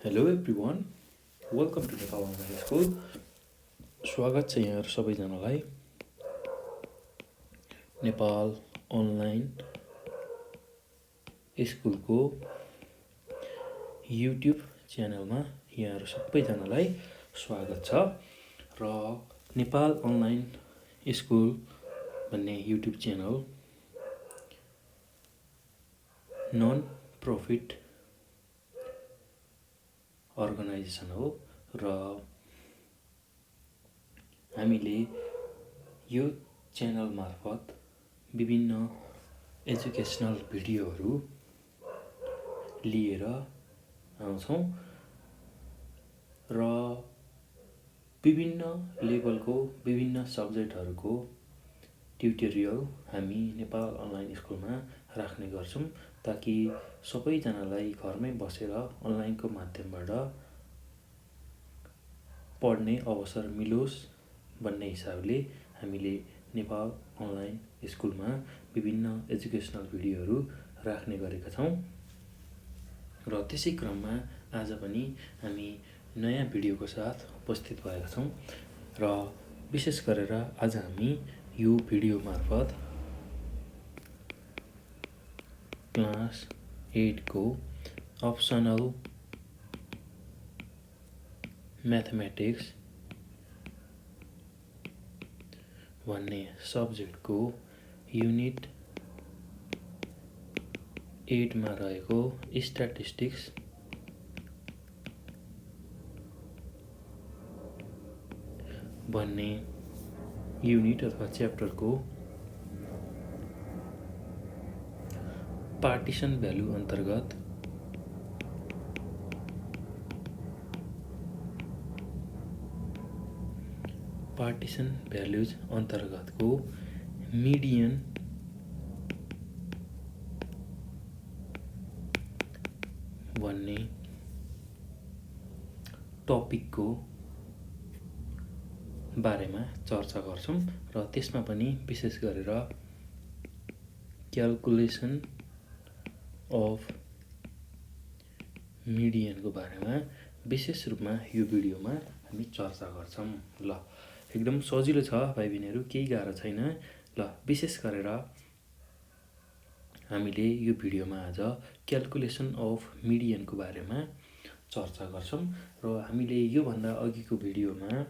Hello everyone, welcome to Nepal online school. स्वागत छ यहाँहरू सबैजनालाई नेपाल अनलाइन स्कुलको युट्युब च्यानलमा यहाँहरू सबैजनालाई स्वागत छ। र नेपाल अनलाइन स्कुल भन्ने YouTube channel non profit organisation हो र हामीले यो च्यानल मार्फत विभिन्न एजुकेसनल भिडियोहरू लिएर आउँछौँ र विभिन्न लेभलको विभिन्न सब्जेक्टहरूको ट्युटोरियल हामी नेपाल अनलाइन स्कुलमा राख्ने गर्छौँ ताकि सबैजनालाई घरमै बसेर अनलाइनको माध्यमबाट पढ्ने अवसर मिलोस् भन्ने हिसाबले हामीले नेपाल अनलाइन स्कुलमा विभिन्न एजुकेसनल भिडियोहरू राख्ने गरेका छौँ। र त्यसै क्रममा आज पनि हामी नयाँ भिडियोको साथ उपस्थित भएका छौँ र विशेष गरेर आज हामी यो भिडियो मार्फत क्लास 8 को अप्सनल म्याथमेटिक्स भन्ने सब्जेक्टको युनिट 8 मा रहेको स्ट्याटिस्टिक्स भन्ने युनिट अथवा च्याप्टरको पार्टिसन भ्यालु अन्तर्गत पार्टिसन भ्यालुज अन्तर्गतको मिडियन भन्ने टपिकको बारेमा चर्चा गर्छौँ र त्यसमा पनि विशेष गरेर क्याल्कुलेसन अफ मिडियनको बारेमा विशेष रूपमा यो भिडियोमा हामी चर्चा गर्छौँ। ल एकदम सजिलो छ भाइ बहिनीहरू, केही गाह्रो छैन। ल विशेष गरेर हामीले यो भिडियोमा आज क्याल्कुलेसन अफ मिडियनको बारेमा चर्चा गर्छौँ र हामीले योभन्दा अघिको भिडियोमा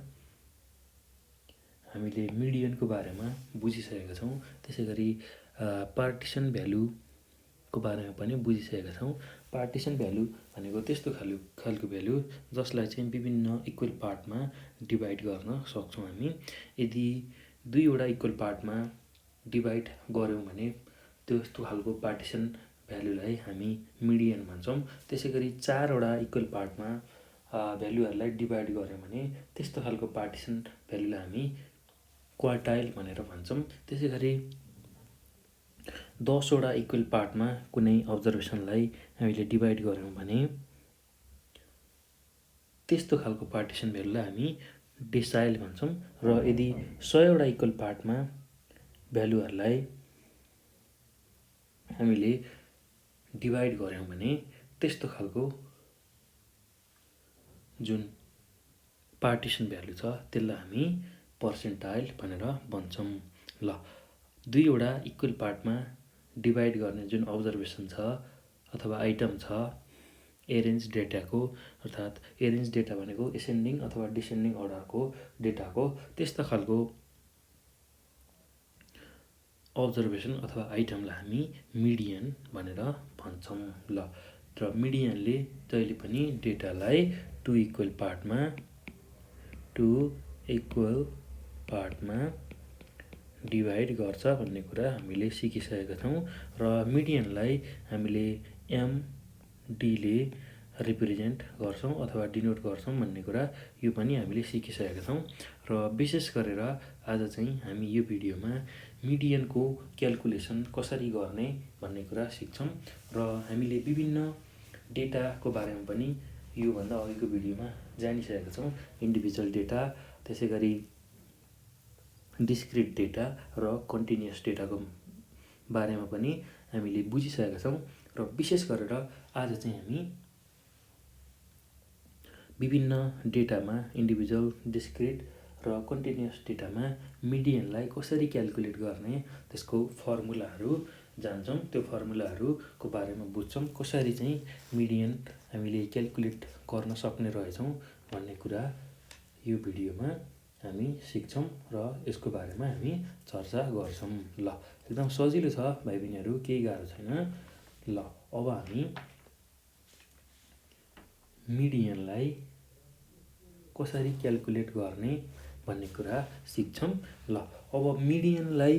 हामीले मिडियनको बारेमा बुझिसकेका छौँ। त्यसै गरी पार्टिसन भ्यालुको बारेमा पनि बुझिसकेका छौँ। पार्टिसन भ्यालु भनेको त्यस्तो खालको भ्यालु जसलाई चाहिँ विभिन्न इक्वल पार्टमा डिभाइड गर्न सक्छौँ हामी। यदि दुईवटा इक्वल पार्टमा डिभाइड गऱ्यौँ भने त्यस्तो खालको पार्टिसन भ्यालुलाई हामी मिडियन भन्छौँ। त्यसै गरी चारवटा इक्वल पार्टमा भ्यालुहरूलाई डिभाइड गऱ्यौँ भने त्यस्तो खालको पार्टिसन भ्यालुलाई हामी क्वार्टाइल भनेर भन्छौँ। त्यसै गरी 10वटा इक्वल पार्टमा कुनै अब्जर्भेसनलाई हामीले डिभाइड गऱ्यौँ भने त्यस्तो खालको पार्टिसन भ्यालुलाई हामी डेसाइल भन्छौँ। र यदि 100वटा इक्वल पार्टमा भ्यालुहरूलाई हामीले डिभाइड गऱ्यौँ भने त्यस्तो खालको जुन पार्टिसन भ्यालु छ त्यसलाई हामी पर्सेन्टाइल भनेर भन्छौँ। ल दुईवटा इक्वल पार्टमा डिभाइड गर्ने जुन अब्जर्भेसन छ अथवा आइटम छ एरेन्ज डेटाको, अर्थात् एरेन्ज डेटा भनेको एसेन्डिङ अथवा डिसेन्डिङ अर्डरको डेटाको त्यस्तो खालको अब्जर्भेसन अथवा आइटमलाई हामी मिडियन भनेर भन्छौँ। ल र मिडियनले जहिले पनि डेटालाई टु इक्वल पार्टमा डिभाइड गर्छ भन्ने कुरा हामीले सिकिसकेका छौँ। र मिडियनलाई हामीले एमडीले रिप्रेजेन्ट गर्छौँ अथवा डिनोट गर्छौँ भन्ने कुरा यो पनि हामीले सिकिसकेका छौँ। र विशेष गरेर आज चाहिँ हामी यो भिडियोमा मिडियनको क्याल्कुलेसन कसरी गर्ने भन्ने कुरा सिक्छौँ र हामीले विभिन्न डेटाको बारेमा पनि योभन्दा अघिको भिडियोमा जानिसकेका छौँ। इन्डिभिजुअल डेटा, त्यसै गरी डिस्क्रिट डेटा र कन्टिन्युअस डेटाको बारेमा पनि हामीले बुझिसकेका छौँ। र विशेष गरेर आज चाहिँ हामी विभिन्न डेटामा इन्डिभिजुअल, डिस्क्रिट र कन्टिन्युअस डेटामा मिडियनलाई कसरी क्याल्कुलेट गर्ने त्यसको फर्मुलाहरू जान्छौँ। त्यो फर्मुलाहरूको बारेमा बुझ्छौँ, कसरी चाहिँ मिडियन हामीले क्याल्कुलेट गर्न सक्ने रहेछौँ भन्ने कुरा यो भिडियोमा हामी सिक्छौँ र यसको बारेमा हामी चर्चा गर्छौँ। ल, एकदम सजिलो छ भाइ बहिनीहरू, केही गाह्रो छैन। ल, अब हामी मिडियनलाई कसरी क्याल्कुलेट गर्ने भन्ने कुरा सिक्छौँ। ल, अब मिडियनलाई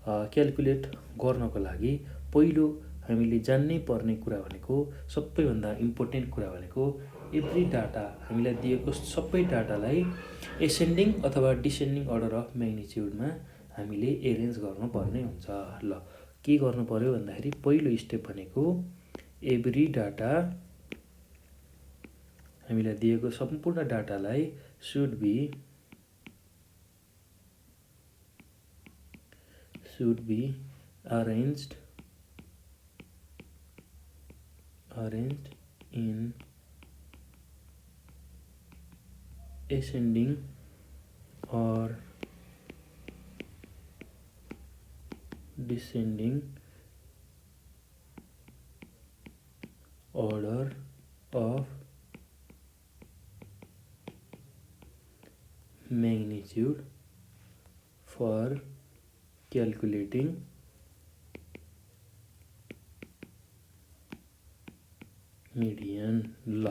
क्याल्कुलेट गर्नको लागि पहिलो हामीले जान्नै पर्ने कुरा भनेको, सबैभन्दा इम्पोर्टेन्ट कुरा भनेको, एभ्री डाटा हामीलाई दिएको सबै डाटालाई एसेन्डिङ अथवा डिसेन्डिङ अर्डर अफ म्याग्निच्युडमा हामीले एरेन्ज गर्नुपर्ने हुन्छ। ल, के गर्नु पर्यो भन्दाखेरि पहिलो स्टेप भनेको एभ्री डाटा हामीलाई दिएको सम्पूर्ण डाटालाई should be arranged in ascending or descending order of magnitude for calculating median. ल,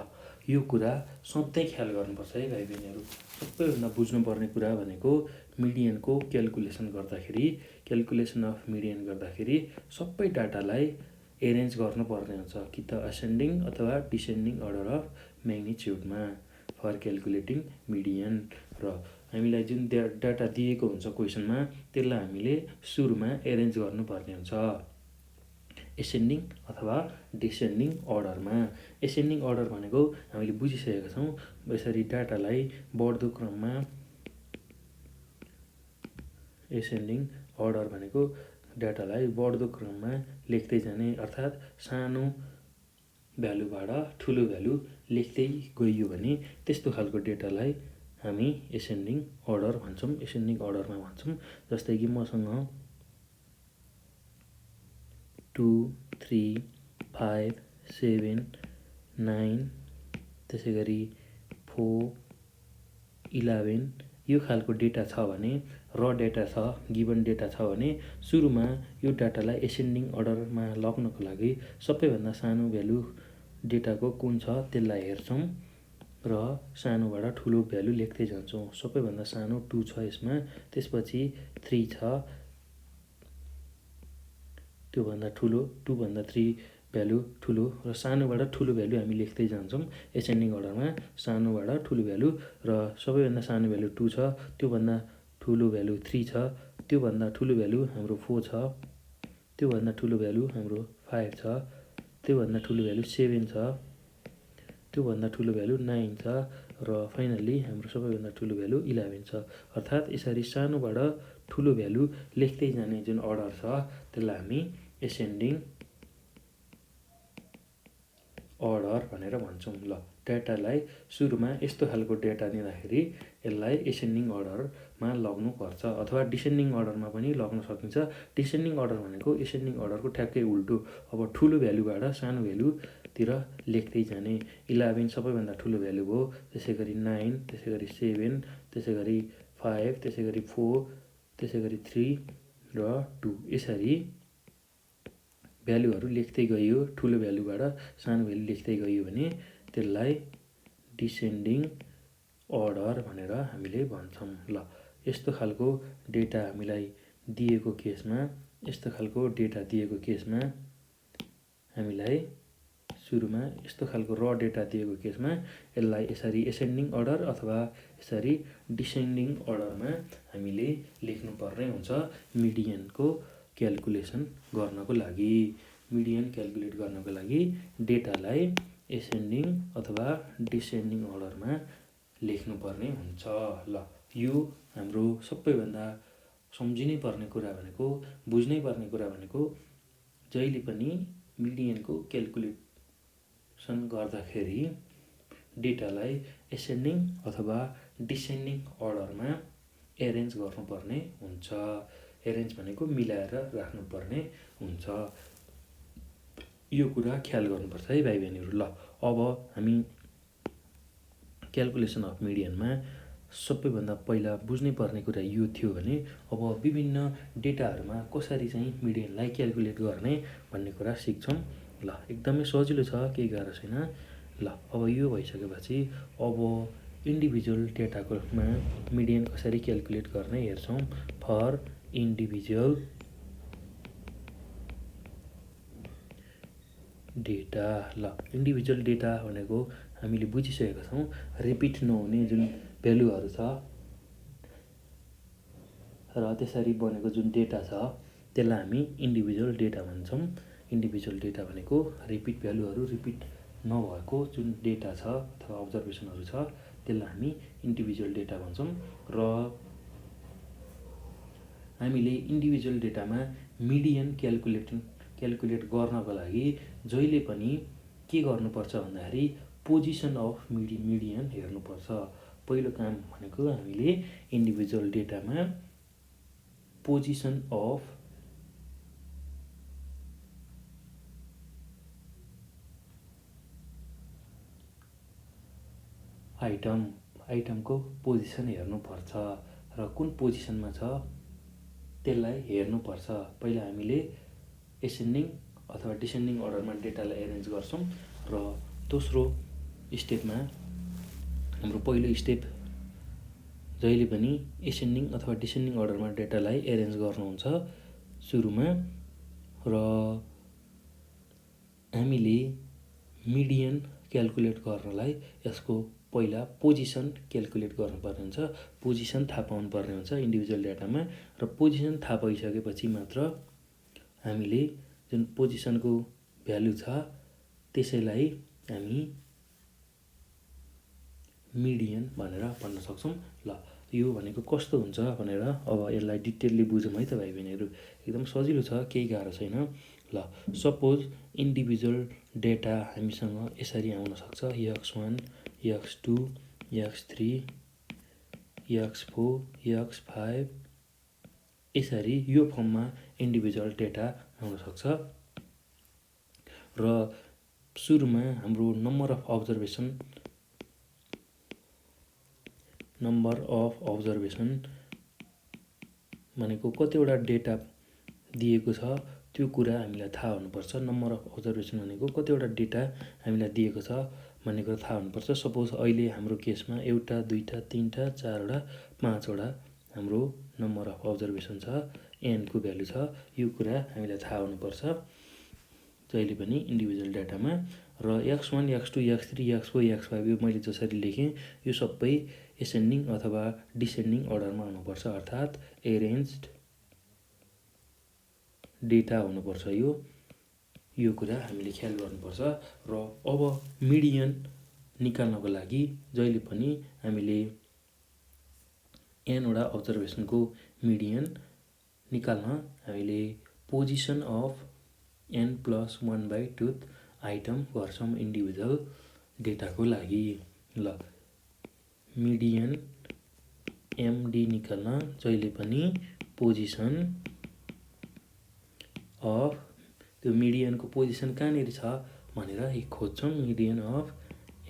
यो कुरा सधैँ ख्याल गर्नुपर्छ है भाइ बहिनीहरू। सबैभन्दा बुझ्नुपर्ने कुरा भनेको मिडियनको क्याल्कुलेसन अफ मिडियन गर्दाखेरि सबै डाटालाई एरेन्ज गर्नुपर्ने हुन्छ, कि त असेन्डिङ अथवा डिसेन्डिङ अर्डर अफ म्याग्निच्युडमा फर क्याल्कुलेटिङ मिडियन। र हामीलाई जुन डाटा दिएको हुन्छ क्वेसनमा, त्यसलाई हामीले सुरुमा एरेन्ज गर्नुपर्ने हुन्छ एसेन्डिङ अथवा डिसेन्डिङ अर्डरमा। एसेन्डिङ अर्डर भनेको हामीले बुझिसकेका छौँ, यसरी डाटालाई बढ्दो क्रममा, एसेन्डिङ अर्डर भनेको डाटालाई बढ्दो क्रममा लेख्दै जाने, अर्थात् सानो भ्यालुबाट ठुलो भ्यालु लेख्दै गइयो भने त्यस्तो खालको डेटालाई हामी एसेन्डिङ अर्डर भन्छौँ, एसेन्डिङ अर्डरमा भन्छौँ। जस्तै कि मसँग 2, 3, 5, 7, 9, त्यसै गरी 4, 11 यो खालको डेटा छ भने, र डेटा छ, गिभन डेटा छ भने, सुरुमा यो डाटालाई एसेन्डिङ अर्डरमा लग्नको लागि सबैभन्दा सानो भ्यालु डेटाको कुन छ त्यसलाई हेर्छौँ र सानोबाट ठुलो भ्यालु लेख्दै जान्छौँ। सबैभन्दा सानो 2 छ यसमा, त्यसपछि 3 छ, त्योभन्दा ठुलो 2 भन्दा 3 भ्यालु ठुलो, र सानोबाट ठुलो भ्यालु हामी लेख्दै जान्छौँ एसेन्डिङ अर्डरमा। सानोबाट ठुलो भ्यालु, र सबैभन्दा सानो भ्यालु 2 छ, त्योभन्दा ठुलो भ्यालु 3 छ, त्योभन्दा ठुलो भ्यालु हाम्रो 4 छ, त्योभन्दा ठुलो भ्यालु हाम्रो 5 छ, त्योभन्दा ठुलो भ्यालु 7 छ, त्योभन्दा ठुलो भ्यालु 9 छ, र फाइनल्ली हाम्रो सबैभन्दा ठुलो भ्यालु 11 छ। अर्थात् यसरी सानोबाट ठुलो भ्यालु लेख्दै जाने जुन अर्डर छ त्यसलाई हामी एसेन्डिङ अर्डर भनेर भन्छौँ। ल, डाटालाई सुरुमा यस्तो खालको डेटा दिँदाखेरि यसलाई एसेन्डिङ अर्डरमा लग्नुपर्छ, अथवा डिसेन्डिङ अर्डरमा पनि लग्न सकिन्छ। डिसेन्डिङ अर्डर भनेको एसेन्डिङ अर्डरको ठ्याक्कै उल्टो, अब ठुलो भ्यालुबाट सानो भ्यालुतिर लेख्दै जाने। 11 सबैभन्दा ठुलो भ्यालु हो, त्यसै गरी 9, त्यसै गरी 7, त्यसै गरी 5, त्यसै गरी 4, त्यसै गरी 3 र 2, यसरी भ्यालुहरू लेख्दै गइयो, ठुलो भ्यालुबाट सानो भ्यालु लेख्दै गइयो भने त्यसलाई डिसेन्डिङ अर्डर भनेर हामीले भन्छौँ। ल, यस्तो खालको डेटा हामीलाई दिएको केसमा हामीलाई सुरुमा यस्तो खालको र डेटा दिएको केसमा यसलाई यसरी एसेन्डिङ अर्डर अथवा यसरी डिसेन्डिङ अर्डरमा हामीले लेख्नुपर्ने हुन्छ मिडियनको क्याल्कुलेसन गर्नको लागि। मिडियन क्याल्कुलेट गर्नको लागि डेटालाई एसेन्डिङ अथवा डिसेन्डिङ अर्डरमा लेख्नुपर्ने हुन्छ। ल, यो हाम्रो सबैभन्दा सम्झिनै पर्ने कुरा भनेको, बुझ्नै पर्ने कुरा भनेको, जहिले पनि मिडियनको क्याल्कुलेसन गर्दाखेरि डेटालाई एसेन्डिङ अथवा डिसेन्डिङ अर्डरमा एरेन्ज गर्नुपर्ने हुन्छ। एरेन्ज भनेको मिलाएर राख्नुपर्ने हुन्छ। यो कुरा ख्याल गर्नुपर्छ है भाइ बहिनीहरू। ल अब हामी क्यालकुलेसन अफ मिडियनमा सबैभन्दा पहिला बुझ्नै पर्ने कुरा यो थियो भने अब विभिन्न डेटाहरूमा कसरी चाहिँ मिडियनलाई क्यालकुलेट गर्ने भन्ने कुरा सिक्छौँ। ल एकदमै सजिलो छ, केही गाह्रो छैन। ल अब यो भइसकेपछि अब इन्डिभिजुअल डेटाकोमा मिडियन कसरी क्यालकुलेट गर्ने हेर्छौँ। For individual data. ल इन्डिभिजुअल डेटा भनेको हामीले बुझिसकेका छौँ रिपिट नहुने जुन भ्यालुहरू छ र त्यसरी बनेको जुन डेटा छ त्यसलाई हामी इन्डिभिजुअल डेटा भन्छौँ। इन्डिभिजुअल डेटा भनेको रिपिट भ्यालुहरू रिपिट नभएको जुन डेटा छ अथवा अब्जर्भेसनहरू छ त्यसलाई हामी इन्डिभिजुअल डेटा भन्छौँ। र हामीले इन्डिभिजुअल डेटामा मिडियन क्यालकुलेट गर्नको लागि जहिले पनि के गर्नुपर्छ भन्दाखेरि पोजिसन अफ मिडियन हेर्नुपर्छ। पहिलो काम भनेको हामीले इन्डिभिजुअल डेटामा पोजिसन अफ आइटमको पोजिसन हेर्नुपर्छ र कुन पोजिसनमा छ त्यसलाई हेर्नुपर्छ। पहिला हामीले एसेन्डिङ अथवा डिसेन्डिङ अर्डरमा डेटालाई एरेन्ज गर्छौँ र दोस्रो स्टेपमा हाम्रो पहिलो स्टेप जहिले पनि एसेन्डिङ अथवा डिसेन्डिङ अर्डरमा डेटालाई एरेन्ज गर्नुहुन्छ सुरुमा। र हामीले मिडियन क्यालकुलेट गर्नलाई यसको पहिला पोजिसन क्यालकुलेट गर्नुपर्ने हुन्छ, पोजिसन थाहा पाउनुपर्ने हुन्छ इन्डिभिजुअल डेटामा। र पोजिसन थाहा पाइसकेपछि मात्र हामीले जुन पोजिसनको भ्यालु छ त्यसैलाई हामी मिडियन भनेर भन्न सक्छौँ। ल यो भनेको कस्तो हुन्छ भनेर अब यसलाई डिटेलली बुझौँ है त भाइ बहिनीहरू। एकदम सजिलो छ, केही गाह्रो छैन। ल सपोज इन्डिभिजुअल डेटा हामीसँग यसरी आउन सक्छ x1 x2 x3 x4 x5 यसरी यो फर्ममा इन्डिभिजुअल डेटा आउन सक्छ। र सुरुमा हाम्रो नम्बर अफ अब्जर्भेसन भनेको कतिवटा डेटा दिएको छ त्यो कुरा हामीलाई थाहा हुनुपर्छ। नम्बर अफ अब्जर्भेसन भनेको कतिवटा डेटा हामीलाई दिएको छ भन्ने कुरा थाहा हुनुपर्छ। सपोज अहिले हाम्रो केसमा 1 2 3 4 5 हाम्रो नम्बर अफ अब्जर्भेसन छ, एनको भ्यालु छ। यो कुरा हामीलाई थाहा हुनुपर्छ जहिले पनि इन्डिभिजुअल डेटामा। र x1 x2 x3 x4 x5 यो मैले जसरी लेखेँ यो सबै एसेन्डिङ अथवा डिसेन्डिङ अर्डरमा हुनुपर्छ, अर्थात् एरेन्ज्ड डेटा हुनुपर्छ। यो कुरा हामीले ख्याल गर्नुपर्छ। र अब मिडियन निकाल्नको लागि जहिले पनि हामीले एनवटा अब्जर्भेसनको मिडियन निकाल्न हामीले पोजिसन अफ n+1/2 आइटम गर्छौँ इन्डिभिजुअल डेटाको लागि। ल मिडियन एमडी निकाल्न जहिले पनि पोजिसन अफ त्यो मिडियनको पोजिसन कहाँनिर छ भनेर खोज्छौँ। Median of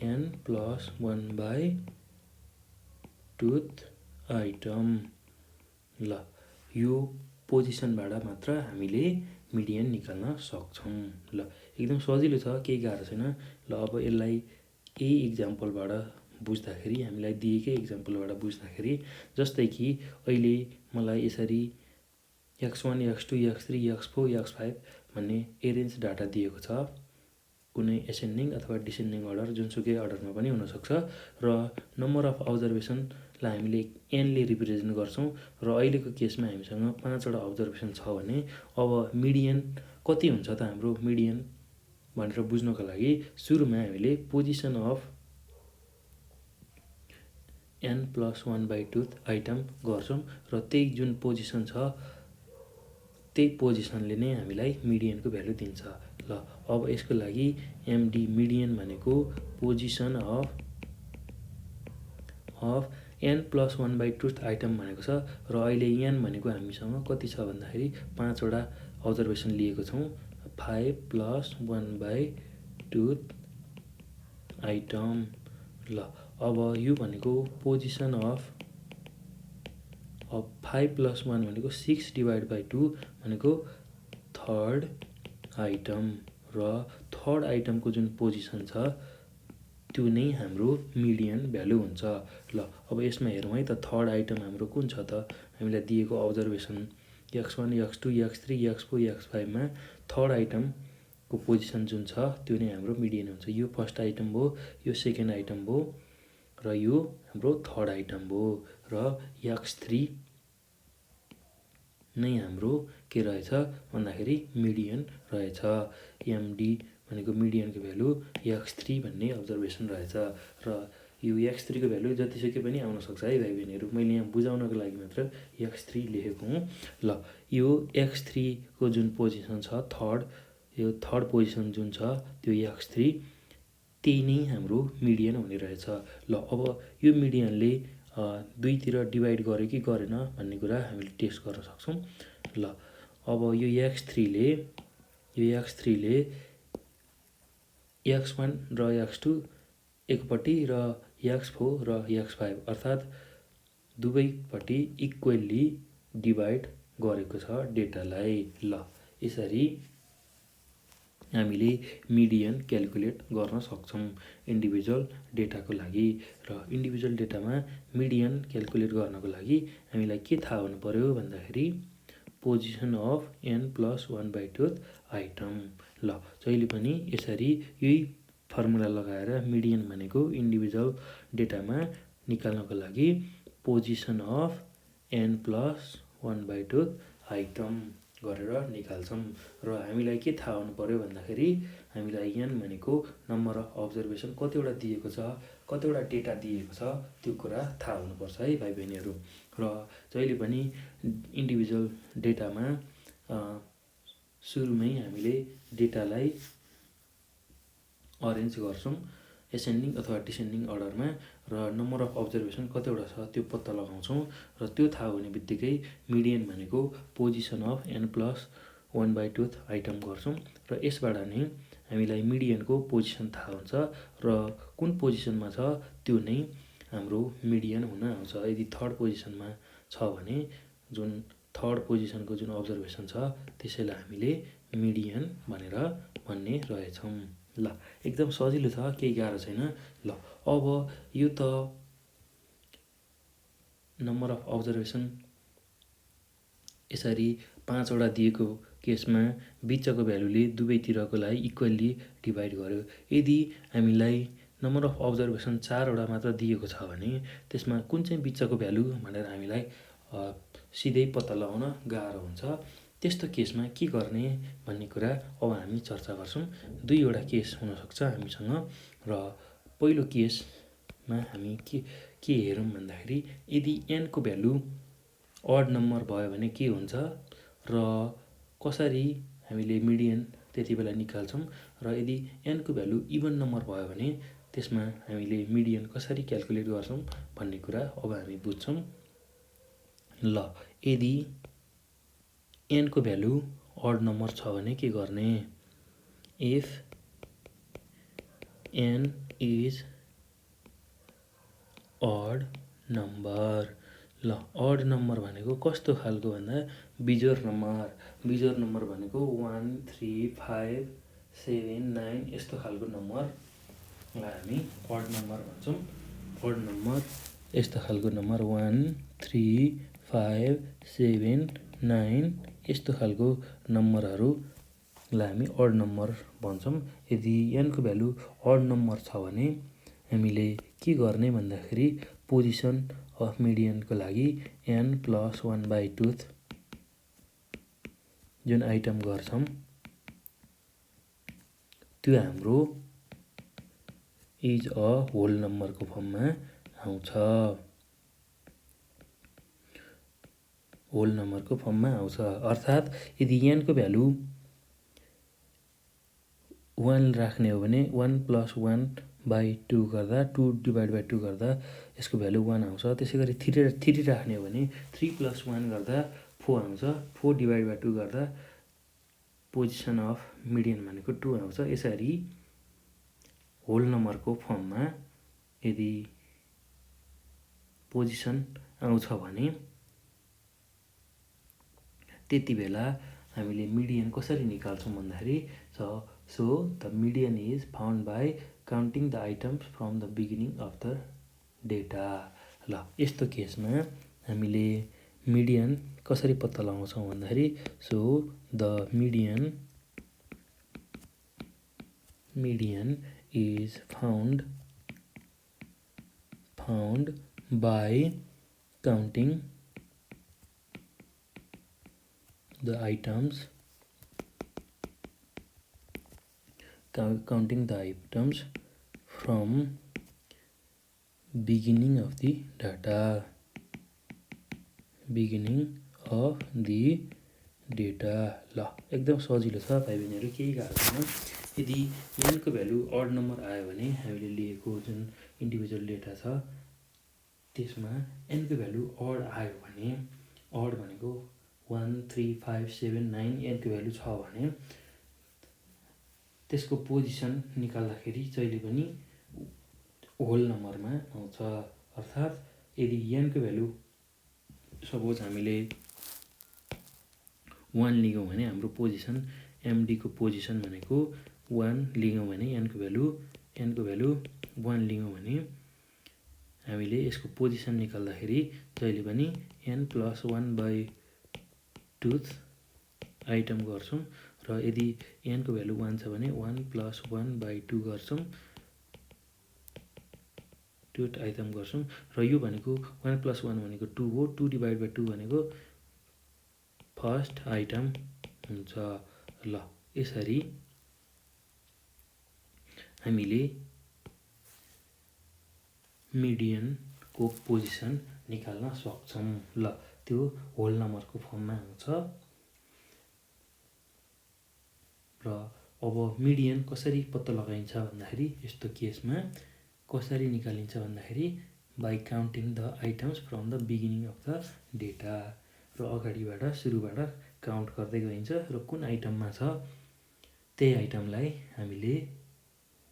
n+1/2 item. ल यो पोजिसनबाट मात्र हामीले मिडियन निकाल्न सक्छौँ। ल एकदम सजिलो छ, केही गाह्रो छैन। ल अब यसलाई यही इक्जाम्पलबाट बुझ्दाखेरि हामीलाई दिएकै इक्जाम्पलबाट बुझ्दाखेरि जस्तै कि अहिले मलाई यसरी x1 x2 x3 x4 x5 भन्ने एरेन्ज डाटा दिएको छ कुनै एसेन्डिङ अथवा डिसेन्डिङ अर्डर जुनसुकै अर्डरमा पनि हुनसक्छ। र नम्बर अफ अब्जर्भेसनलाई हामीले एनले रिप्रेजेन्ट गर्छौँ र अहिलेको केसमा हामीसँग 5वटा अब्जर्भेसन छ भने अब मिडियन कति हुन्छ त हाम्रो मिडियन भनेर बुझ्नको लागि सुरुमा हामीले पोजिसन अफ n+1/2 आइटम गर्छौँ र त्यही जुन पोजिसन छ त्यही पोजिसनले नै हामीलाई मिडियनको भ्यालु दिन्छ। ल अब यसको लागि एमडी मिडियन भनेको position of of n + 1/2 item भनेको छ र अहिले n भनेको हामीसँग कति छ भन्दाखेरि 5वटा अब्जर्भेसन लिएको छौँ 5 + 1/2 आइटम। ल अब यो भनेको पोजिसन अफ 5 + 1 भनेको 6/2 भनेको थर्ड आइटम र थर्ड आइटमको जुन पोजिसन छ त्यो नै हाम्रो मिडियन भ्यालु हुन्छ। ल अब यसमा हेरौँ है त थर्ड आइटम हाम्रो कुन छ त हामीलाई दिएको observation x1 x2 x3 x4 x5 मा थर्ड आइटमको पोजिसन जुन छ त्यो नै हाम्रो मिडियन हुन्छ। यो फर्स्ट आइटम भयो, यो सेकेन्ड आइटम भयो र यो हाम्रो थर्ड आइटम भयो र x3 नै हाम्रो के रहेछ भन्दाखेरि मिडियन रहेछ। एमडी भनेको मिडियनको भ्यालु x3 भन्ने अब्जर्भेसन रहेछ र यो x3 को भ्यालु जतिसुकै पनि आउन सक्छ है भाइ बहिनीहरू। मैले यहाँ बुझाउनको लागि मात्र x3 लेखेको हुँ। ल यो x3 को जुन पोजिसन छ थर्ड, यो थर्ड पोजिसन जुन छ त्यो x3 त्यही नै हाम्रो मिडियन हुने रहेछ। ल अब यो मिडियनले दुईतिर डिभाइड गर्यो कि गरेन भन्ने कुरा हामीले टेस्ट गर्न सक्छौँ। ल अब यो x3 ले x1 र x2 एकपट्टि र x4 र x5 अर्थात् दुवैपट्टि इक्वल्ली डिभाइड गरेको छ डेटालाई। ल यसरी हामीले मिडियन क्याल्कुलेट गर्न सक्छौँ इन्डिभिजुअल डेटाको लागि। र इन्डिभिजुअल डेटामा मिडियन क्याल्कुलेट गर्नको लागि हामीलाई के थाहा हुनु पर्यो भन्दाखेरि पोजिसन अफ n + 1/2 आइटम। ल जहिले पनि यसरी यही फर्मुला लगाएर मिडियन भनेको इन्डिभिजुअल डेटामा निकाल्नको लागि पोजिसन अफ n + 1/2 आइटम गरेर निकाल्छौँ। र हामीलाई के थाहा हुनु पर्यो भन्दाखेरि हामीलाई n भनेको नम्बर अफ अब्जर्भेसन कतिवटा दिएको छ, कतिवटा डेटा दिएको छ त्यो कुरा थाहा हुनुपर्छ है भाइ बहिनीहरू। र जहिले पनि इन्डिभिजुअल डेटामा सुरुमै हामीले डेटालाई अरेन्ज गर्छौँ एसेन्डिङ अथवा डिसेन्डिङ अर्डरमा र नम्बर अफ अब्जर्भेसन कतिवटा छ त्यो पत्ता लगाउँछौँ र त्यो थाहा हुने बित्तिकै मिडियन भनेको पोजिसन अफ n + 1/2 आइटम गर्छौँ र यसबाट नै हामीलाई मिडियनको पोजिसन थाहा हुन्छ र कुन पोजिसनमा छ त्यो नै हाम्रो मिडियन हुन आउँछ। यदि थर्ड पोजिसनमा छ भने जुन थर्ड पोजिसनको जुन अब्जर्भेसन छ त्यसैलाई हामीले मिडियन भनेर भन्ने रहेछौँ। ल एकदम सजिलो छ, केही गाह्रो छैन। ल अब यो त नम्बर अफ अब्जर्भेसन यसरी 5वटा दिएको केसमा बिचको भ्यालुले दुवैतिरकोलाई इक्वल्ली डिभाइड गर्यो। यदि हामीलाई नम्बर अफ अब्जर्भेसन 4वटा मात्र दिएको छ भने त्यसमा कुन चाहिँ बिचको भ्यालु भनेर हामीलाई सिधै पत्ता लगाउन गाह्रो हुन्छ। त्यस्तो केसमा के गर्ने भन्ने कुरा अब हामी चर्चा गर्छौँ। दुईवटा केस हुनसक्छ हामीसँग र पहिलो केसमा हामी के हेरौँ भन्दाखेरि यदि n को भ्यालु अड नम्बर भयो भने के हुन्छ र कसरी हामीले मिडियन त्यति बेला निकाल्छौँ र यदि n को भ्यालु इभन नम्बर भयो भने त्यसमा हामीले मिडियन कसरी क्याल्कुलेट गर्छौँ भन्ने कुरा अब हामी बुझ्छौँ। ल यदि n को भ्यालु अड नम्बर छ भने के गर्ने? If n is odd number. ल अड नम्बर भनेको कस्तो खालको भन्दा बिजोर नम्बर। बिजोर नम्बर भनेको 1 3 5 7 9 यस्तो खालको नम्बरलाई हामी अड नम्बर भन्छौँ। अड नम्बर यस्तो खालको नम्बर 1 3 5 7 9 यस्तो खालको नम्बरहरूलाई हामी अड नम्बर भन्छौँ। यदि n को भ्यालु अड नम्बर छ भने हामीले के गर्ने भन्दाखेरि पोजिसन अफ मिडियनको लागि n + 1/2 जुन आइटम गर्छौँ त्यो हाम्रो इज अ होल नम्बरको फर्ममा आउँछ। होल नम्बरको फर्ममा आउँछ अर्थात् यदि n को भ्यालु 1 राख्ने हो भने 1 + 1/2 बाई 2 गर्दा 2 डिभाइड बाई 2 गर्दा यसको भ्यालु 1 आउँछ। त्यसै गरी 3 राख्ने हो भने 3 + 1 गर्दा 4 आउँछ। 4 डिभाइड बाई 2 गर्दा पोजिसन अफ मिडियन भनेको 2 आउँछ। यसरी होल नम्बरको फर्ममा यदि पोजिसन आउँछ भने त्यति बेला हामीले मिडियन कसरी निकाल्छौँ भन्दाखेरि so the median is found by counting the items from the beginning of the data. ल यस्तो केसमा हामीले मिडियन कसरी पत्ता लगाउँछौँ भन्दाखेरि so the median is found by counting the items from beginning of the data ल एकदम सजिलो छ भाइ बहिनीहरू, केही गाह्रो छैन। यदि एनको भ्यालु अड नम्बर आयो भने हामीले लिएको जुन इन्डिभिजुअल डेटा छ त्यसमा एनको भ्यालु अड आयो भने अड भनेको 1 3 5 7 9 एनको भ्यालु छ भने त्यसको पोजिसन निकाल्दाखेरि जहिले पनि होल नम्बरमा आउँछ। अर्थात् यदि एनको भ्यालु सपोज हामीले 1 लियौँ भने हाम्रो पोजिसन एमडीको पोजिसन भनेको 1 लियौँ भने एनको भ्यालु 1 लियौँ भने हामीले यसको पोजिसन निकाल्दाखेरि जहिले पनि n + 1 बाई 2 आइटम गर्छौँ र यदि एनको भ्यालु 1 छ भने 1 + 1 बाई 2 गर्छौँ, त्यो आइटम गर्छौँ र यो भनेको 1 + 1 भनेको 2 हो। 2 डिभाइड बाई 2 भनेको फर्स्ट आइटम हुन्छ। ल यसरी हामीले मिडियनको पोजिसन निकाल्न सक्छौँ। ल त्यो होल नम्बरको फर्ममा आउँछ। र अब मिडियन कसरी पत्ता लगाइन्छ भन्दाखेरि यस्तो केसमा कसरी निकालिन्छ भन्दाखेरि by counting the items from the beginning of the data. र अगाडिबाट सुरुबाट काउन्ट गर्दै गइन्छ र कुन आइटममा छ त्यही आइटमलाई हामीले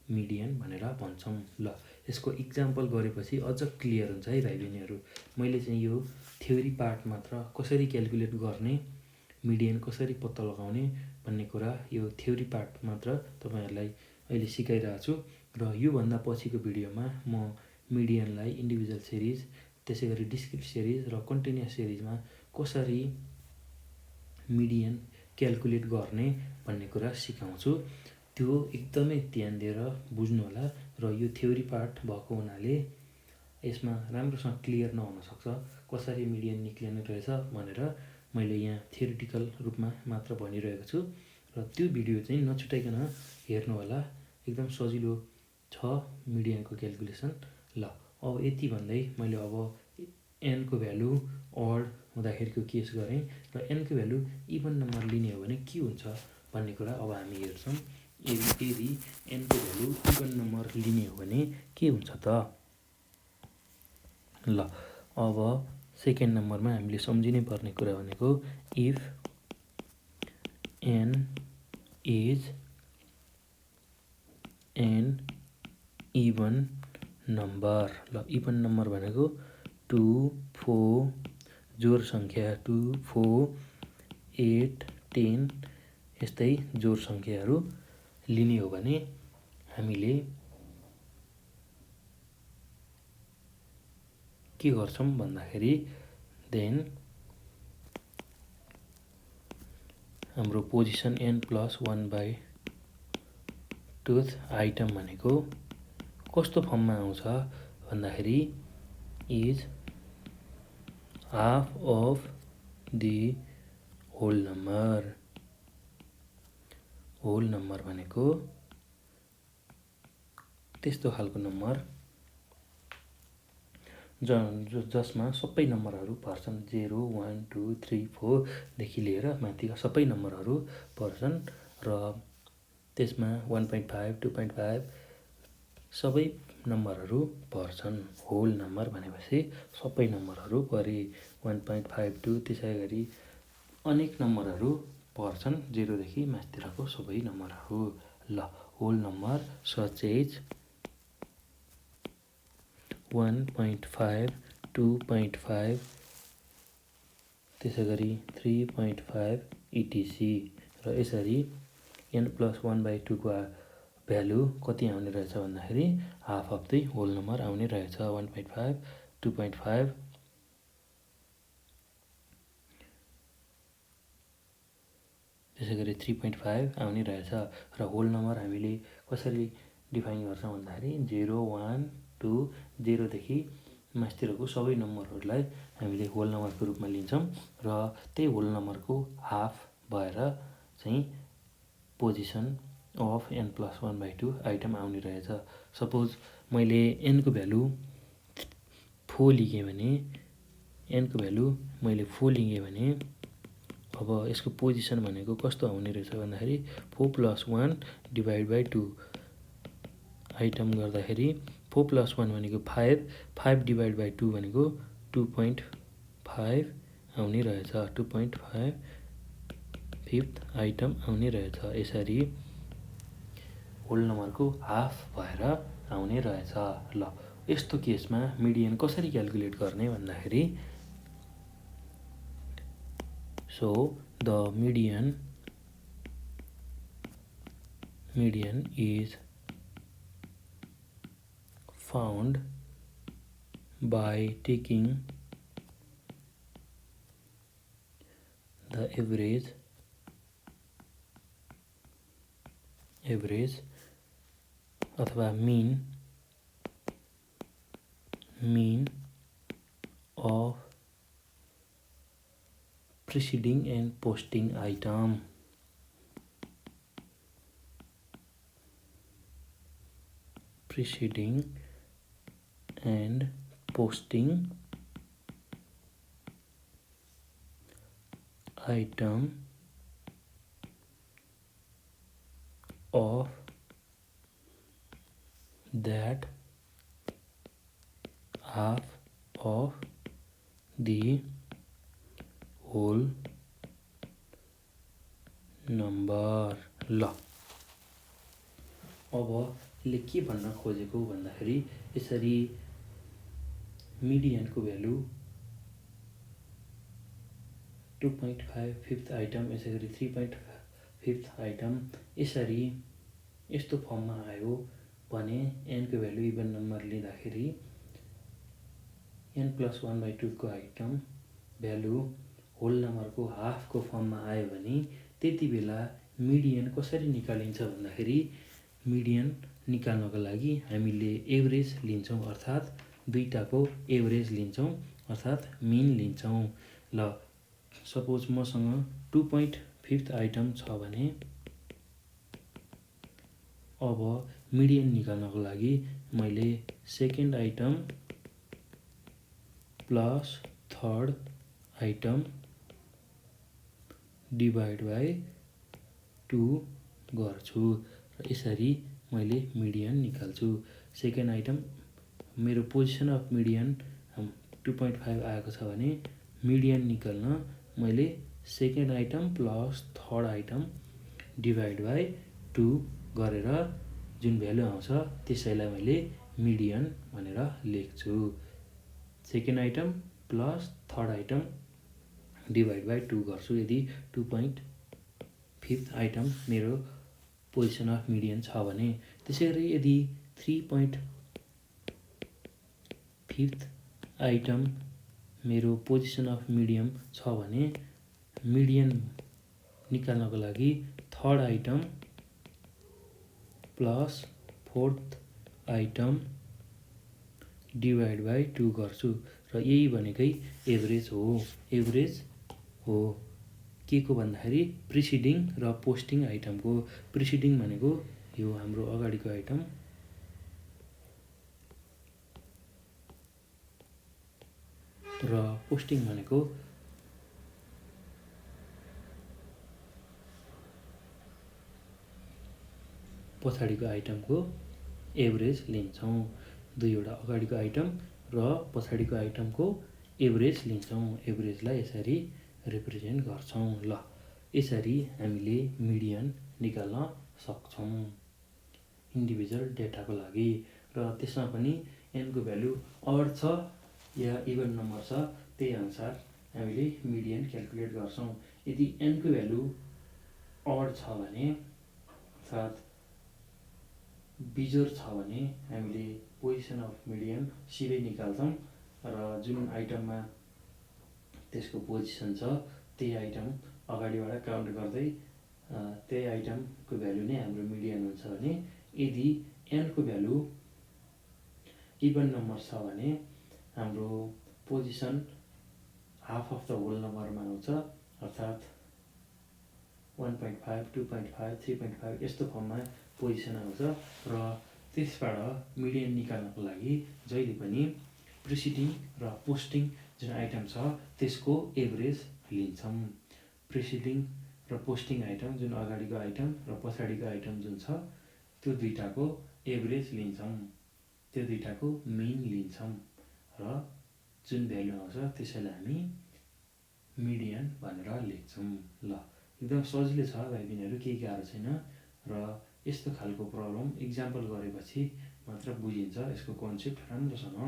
मिडियन भनेर भन्छौँ। ल यसको इक्जाम्पल गरेपछि अझ क्लियर हुन्छ है भाइ बहिनीहरू। मैले चाहिँ यो थ्योरी पार्ट मात्र कसरी क्यालकुलेट गर्ने, मिडियन कसरी पत्ता लगाउने भन्ने कुरा यो थ्योरी पार्ट मात्र तपाईँहरूलाई अहिले सिकाइरहेको छु। र योभन्दा पछिको भिडियोमा म मिडियनलाई इन्डिभिजुअल सिरिज, त्यसै गरी डिस्क्रिट सिरिज र कन्टिन्युअस सिरिजमा कसरी मिडियन क्यालकुलेट गर्ने भन्ने कुरा सिकाउँछु। त्यो एकदमै ध्यान दिएर बुझ्नु होला। र यो थ्योरी पार्ट भएको हुनाले यसमा राम्रोसँग क्लियर नहुनसक्छ कसरी मिडियन निक्लिने रहेछ भनेर मैले यहाँ थ्योरिटिकल रूपमा मात्र भनिरहेको छु। र त्यो भिडियो चाहिँ नछुटाइकन हेर्नु होला, एकदम सजिलो छ मिडियनको क्यालकुलेसन। ल अब यति भन्दै मैले अब एनको भ्यालु अड हुँदाखेरिको केस गरेँ र एनको भ्यालु इभन नम्बर लिने हो भने के हुन्छ भन्ने कुरा अब हामी हेर्छौँ। यदि एनको भ्यालु इभन नम्बर लिने हो भने के हुन्छ त। ल अब सेकेन्ड नम्बरमा हामीले सम्झिनै पर्ने कुरा भनेको if N is an even number. ल इभन नम्बर भनेको 2 4 जोड सङ्ख्या 2 4 8 10 यस्तै जोड सङ्ख्याहरू लिने हो भने हामीले के गर्छौँ भन्दाखेरि देन हाम्रो पोजिसन n + 1 बाई 2 आइटम भनेको कस्तो फर्ममा आउँछ भन्दाखेरि is half of the whole number. Whole number भनेको त्यस्तो खालको नम्बर जसमा सबै नम्बरहरू पर्छन्। 0 1 2 3 4 देखि लिएर माथिका सबै नम्बरहरू पर्छन् र त्यसमा 1.5 2.5 सबै नम्बरहरू पर्छन्। होल नम्बर भनेपछि सबै नम्बरहरू परे। 1.52 त्यसै गरी अनेक नम्बरहरू पर्छन् 0 देखि माथितिरको सबै नम्बरहरू। ल होल नम्बर सच एज 1.5, 2.5 त्यसै गरी 3.5 etc. र यसरी n+1/2 को भ्यालु कति आउने रहेछ भन्दाखेरि half of the whole number आउने रहेछ। 1.5, 2.5 त्यसै गरी 3.5 आउने रहेछ। र होल नम्बर हामीले कसरी डिफाइन गर्छौँ भन्दाखेरि 0, 1, 2, 0 देखि माथितिरको सबै नम्बरहरूलाई हामीले होल नम्बरको रूपमा लिन्छौँ र त्यही होल नम्बरको हाफ भएर चाहिँ पोजिसन अफ n+1/2 आइटम आउने रहेछ। सपोज मैले n को भ्यालु 4 लिएँ भने अब यसको पोजिसन भनेको कस्तो आउने रहेछ भन्दाखेरि 4+1/2 आइटम गर्दाखेरि 4+1 भनेको 5, 5/2 भनेको 2.5 आउने रहेछ। 2.5 फिफ्थ आइटम आउने रहेछ। यसरी होल नम्बरको हाफ भएर आउने रहेछ। ल यस्तो केसमा मिडियन कसरी क्याल्कुलेट गर्ने भन्दाखेरि so the median is found by taking the average अथवा mean of preceding and posting item. Preceding and posting item of that half of the whole number. ल अब यसले के भन्न खोजेको भन्दाखेरि यसरी मिडियनको भ्यालु 2.5 फिफ्थ आइटम यसै गरी 3.5 आइटम यसरी यस्तो फर्ममा आयो भने n को भ्यालु इभन नम्बर लिँदाखेरि n+1/2 को आइटम भ्यालु होल नम्बरको हाफको फर्ममा आयो भने त्यति बेला मिडियन कसरी निकालिन्छ भन्दाखेरि मिडियन निकाल्नको लागि हामीले एभरेज लिन्छौँ, अर्थात् दुईटाको एभरेज लिन्छौँ, अर्थात् मिन लिन्छौँ। ल सपोज मसँग 2.5 आइटम छ भने अब मिडियन निकाल्नको लागि मैले second item plus third item divide by 2 गर्छु र यसरी मैले मिडियन निकाल्छु। सेकेन्ड आइटम मेरो पोजिसन अफ मिडियन 2.5 आएको छ भने मिडियन निकाल्न मैले second item plus third item divide by 2 गरेर जुन भ्यालु आउँछ त्यसैलाई मैले मिडियन भनेर लेख्छु। Second item plus third item divide by 2 गर्छु यदि 2.5 आइटम मेरो पोजिसन अफ मिडियन छ भने। त्यसै गरी यदि 3.5 आइटम मेरो पोजिसन अफ मिडियम छ भने मिडियन निकाल्नको लागि third item plus fourth item divide by 2 गर्छु र यही भनेकै एभरेज हो। के को भन्दाखेरि प्रिसिडिङ र पोस्टिङ आइटमको। प्रिसिडिङ भनेको यो हाम्रो अगाडिको आइटम र पोस्टिङ भनेको पछाडिको आइटमको एभरेज लिन्छौँ। दुईवटा अगाडिको आइटम र पछाडिको आइटमको एभरेज लिन्छौँ। एभरेजलाई यसरी रिप्रेजेन्ट गर्छौँ। ल यसरी हामीले मिडियन निकाल्न सक्छौँ इन्डिभिजुअल डेटाको लागि। र त्यसमा पनि एनको भ्यालु अड छ या इभन नम्बर छ त्यही अनुसार हामीले मिडियन क्यालकुलेट गर्छौँ। यदि एनको भ्यालु अड छ भने अर्थात् बिजोड छ भने हामीले पोजिसन अफ मिडियन सिधै निकाल्छौँ र जुन आइटममा त्यसको पोजिसन छ त्यही आइटम अगाडिबाट काउन्ट गर्दै त्यही आइटमको भ्यालु नै हाम्रो मिडियन हुन्छ भने यदि एनको भ्यालु इभन नम्बर छ भने हाम्रो position half of the whole नम्बरमा आउँछ अर्थात् 1.5, 2.5, 3.5 यस्तो फर्ममा पोजिसन आउँछ र त्यसबाट मिडियन निकाल्नको लागि जहिले पनि प्रिसिडिङ र पोस्टिङ जुन आइटम छ त्यसको एभरेज लिन्छौँ। प्रिसिडिङ र पोस्टिङ आइटम जुन अगाडिको आइटम र पछाडिको आइटम जुन छ त्यो दुईटाको एभरेज लिन्छौँ, त्यो दुईटाको मिन लिन्छौँ र जुन भ्यालु आउँछ त्यसैलाई हामी मिडियन भनेर लेख्छौँ। ल एकदम सजिलो छ भाइ बहिनीहरू, केही गाह्रो छैन र यस्तो खालको प्रब्लम इक्जाम्पल गरेपछि मात्र बुझिन्छ। यसको कन्सेप्ट राम्रोसँग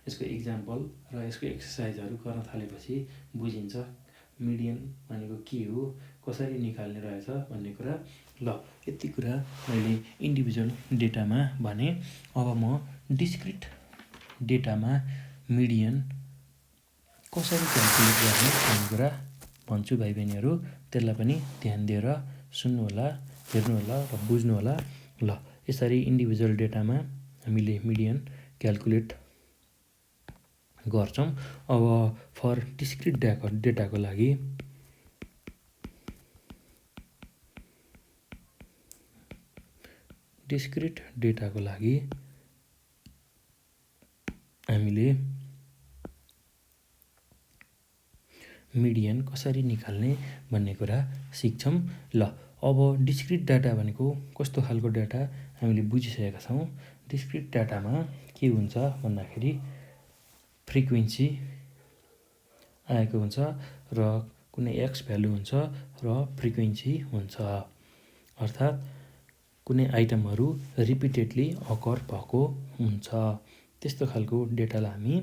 यसको इक्जाम्पल र यसको एक्सर्साइजहरू गर्न थालेपछि बुझिन्छ मिडियन भनेको के हो, कसरी निकाल्ने रहेछ भन्ने कुरा। ल यति कुरा मैले इन्डिभिजुअल डेटामा भने। अब म डिस्क्रिट डेटामा मिडियन कसरी क्यालकुलेट गर्ने भन्ने कुरा भन्छु भाइ बहिनीहरू। त्यसलाई पनि ध्यान दिएर सुन्नुहोला, हेर्नुहोला र बुझ्नुहोला। ल यसरी इन्डिभिजुअल डेटामा हामीले मिडियन क्यालकुलेट गर्छौँ। अब फर डिस्क्रिट डेटाको लागि हामीले मिडियन कसरी निकाल्ने भन्ने कुरा सिक्छौँ। ल अब डिस्क्रिट डाटा भनेको कस्तो खालको डाटा हामीले बुझिसकेका छौँ। डिस्क्रिट डाटामा के हुन्छ भन्दाखेरि फ्रिक्वेन्सी आएको हुन्छ र कुनै एक्स भ्यालु हुन्छ र फ्रिक्वेन्सी हुन्छ। अर्थात् कुनै आइटमहरू रिपिटेडली अकर भएको हुन्छ। त्यस्तो खालको डेटालाई हामी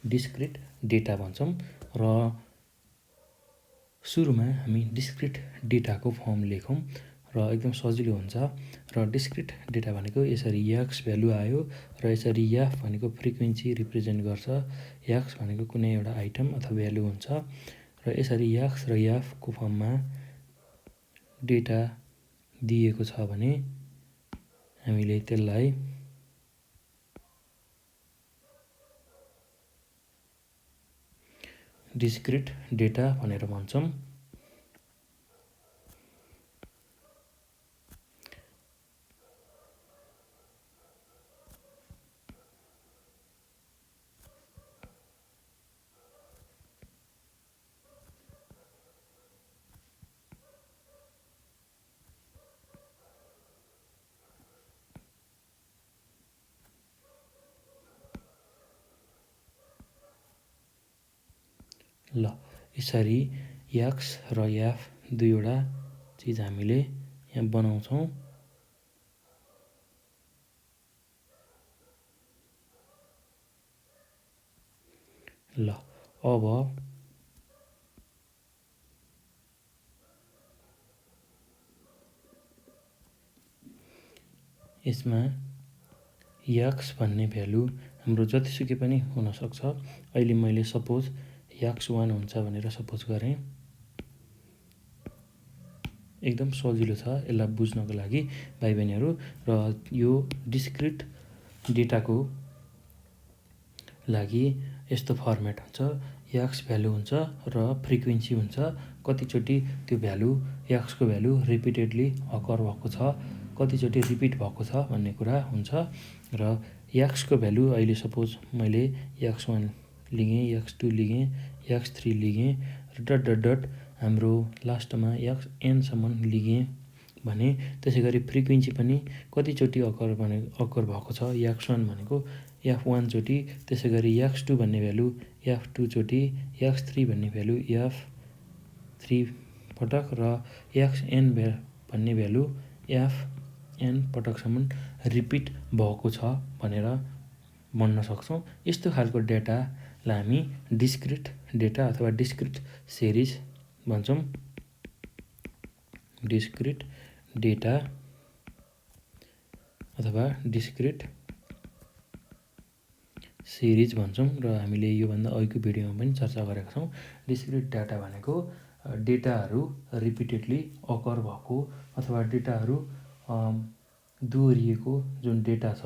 डिस्क्रिट डेटा भन्छौँ। र सुरुमा हामी डिस्क्रिट डेटाको फर्म लेखौँ र एकदम सजिलो हुन्छ। र डिस्क्रिट डेटा भनेको यसरी एक्स भ्यालु आयो र यसरी याफ भनेको फ्रिक्वेन्सी रिप्रेजेन्ट गर्छ। एक्स भनेको कुनै एउटा आइटम अथवा भ्यालु हुन्छ र यसरी एक्स र याफको फर्ममा डेटा दिएको छ भने हामीले त्यसलाई डिस्क्रिट डेटा भनेर भन्छौँ। ल यसरी एक्स र याफ दुईवटा चिज हामीले यहाँ बनाउँछौँ। ल अब यसमा एक्स भन्ने भ्यालु हाम्रो जतिसुकै पनि हुनसक्छ। अहिले मैले सपोज x1 हुन्छ भनेर सपोज गरेँ। एकदम सजिलो छ यसलाई बुझ्नको लागि भाइ बहिनीहरू। र यो डिस्क्रिट डेटाको लागि यस्तो फर्मेट हुन्छ। एक्स भ्यालु हुन्छ र फ्रिक्वेन्सी हुन्छ। कतिचोटि त्यो भ्यालु एक्सको भ्यालु रिपिटेडली अकर भएको छ, कतिचोटि रिपिट भएको छ भन्ने कुरा हुन्छ। र एक्सको भ्यालु अहिले सपोज मैले x1 लिएँ, x2 लिएँ, x3 लिएँ र डट डट डट हाम्रो लास्टमा xn सम्म लिएँ भने त्यसै गरी फ्रिक्वेन्सी पनि कतिचोटि अकर भएको छ x1 भनेको f1 चोटि, त्यसै गरी x2 भन्ने भ्यालु f2 चोटि, x3 भन्ने भ्यालु f3 पटक र xn भन्ने भ्यालु fn पटकसम्म रिपिट भएको छ भनेर भन्न सक्छौँ। यस्तो खालको डेटालाई हामी डिस्क्रिट डेटा अथवा डिस्क्रिट सिरिज भन्छौँ। डिस्क्रिट डेटा अथवा डिस्क्रिट सिरिज भन्छौँ र हामीले योभन्दा अघिको भिडियोमा पनि चर्चा गरेका छौँ। डिस्क्रिट डाटा भनेको डेटाहरू रिपिटेडली अकर भएको अथवा डेटाहरू दोहोरिएको जुन डेटा छ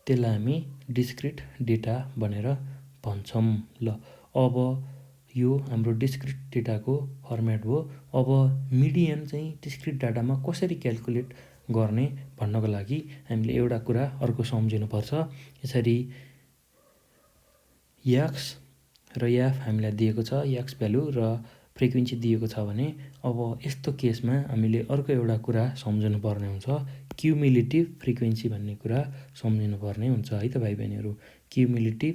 त्यसलाई हामी डिस्क्रिट डेटा भनेर भन्छौँ। ल अब यो हाम्रो डिस्क्रिट डेटाको फर्मेट हो। अब मिडियन चाहिँ डिस्क्रिट डाटामा कसरी क्याल्कुलेट गर्ने भन्नको लागि हामीले एउटा कुरा अर्को सम्झिनुपर्छ। यसरी एक्स र एफ हामीलाई दिएको छ, एक्स भ्यालु र फ्रिक्वेन्सी दिएको छ भने अब यस्तो केसमा हामीले अर्को एउटा कुरा सम्झनु पर्ने हुन्छ, क्युमुलेटिभ फ्रिक्वेन्सी भन्ने कुरा सम्झिनु पर्ने हुन्छ है त भाइ बहिनीहरू। क्युमुलेटिभ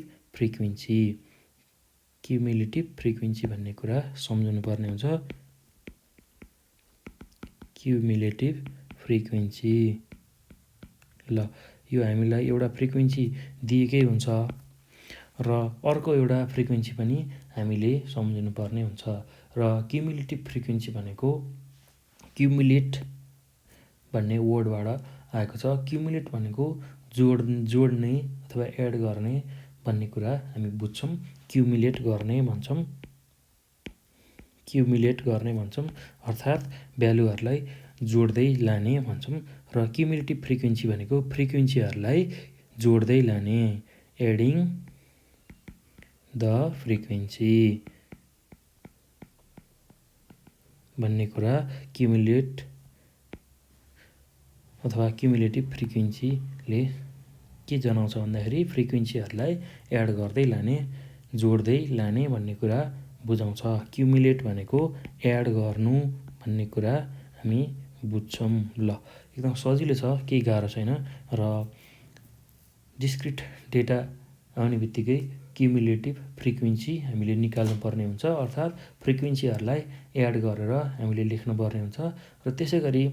फ्रिक्वेन्सी भन्ने कुरा सम्झनु पर्ने हुन्छ। क्युमुलेटिभ फ्रिक्वेन्सी, ल यो हामीलाई एउटा फ्रिक्वेन्सी दिएकै हुन्छ र अर्को एउटा फ्रिक्वेन्सी पनि हामीले सम्झिनु पर्ने हुन्छ। र क्युमुलेटिभ फ्रिक्वेन्सी भनेको क्युमुलेट भन्ने वर्डबाट आएको छ। क्युमुलेट भनेको जोड्ने अथवा एड गर्ने भन्ने कुरा हामी बुझ्छौँ। क्युमुलेट गर्ने भन्छौँ अर्थात् भ्यालुहरूलाई जोड्दै लाने भन्छौँ। र क्युमुलेटिभ फ्रिक्वेन्सी भनेको फ्रिक्वेन्सीहरूलाई जोड्दै लाने, एडिङ द फ्रिक्वेन्सी भन्ने कुरा क्युमुलेट अथवा क्युमुलेटिभ फ्रिक्वेन्सीले के जनाउँछ भन्दाखेरि फ्रिक्वेन्सीहरूलाई एड गर्दै लाने, जोड्दै लाने भन्ने कुरा बुझाउँछ। क्युमुलेट भनेको एड गर्नु भन्ने कुरा हामी बुझ्छौँ। ल एकदम सजिलो छ, केही गाह्रो छैन। र डिस्क्रिट डेटा आउने बित्तिकै क्युमुलेटिभ फ्रिक्वेन्सी हामीले निकाल्नुपर्ने हुन्छ, अर्थात् फ्रिक्वेन्सीहरूलाई एड गरेर हामीले लेख्नुपर्ने हुन्छ। र त्यसै गरी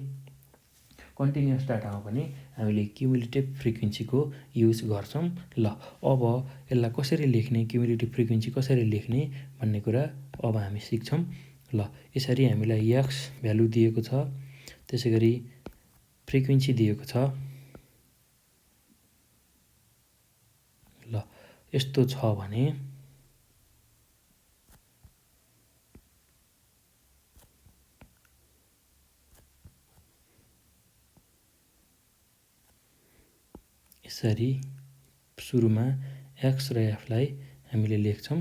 कन्टिन्युअस डाटामा पनि हामीले क्युमुलेटिभ फ्रिक्वेन्सीको युज गर्छौँ। ल अब यसलाई कसरी लेख्ने, क्युमुलेटिभ फ्रिक्वेन्सी कसरी लेख्ने भन्ने कुरा अब हामी सिक्छौँ। ल यसरी हामीलाई एक्स भ्यालु दिएको छ, त्यसै गरी फ्रिक्वेन्सी दिएको छ। ल यस्तो छ भने यसरी सुरुमा एक्स र एफलाई हामीले लेख्छौँ।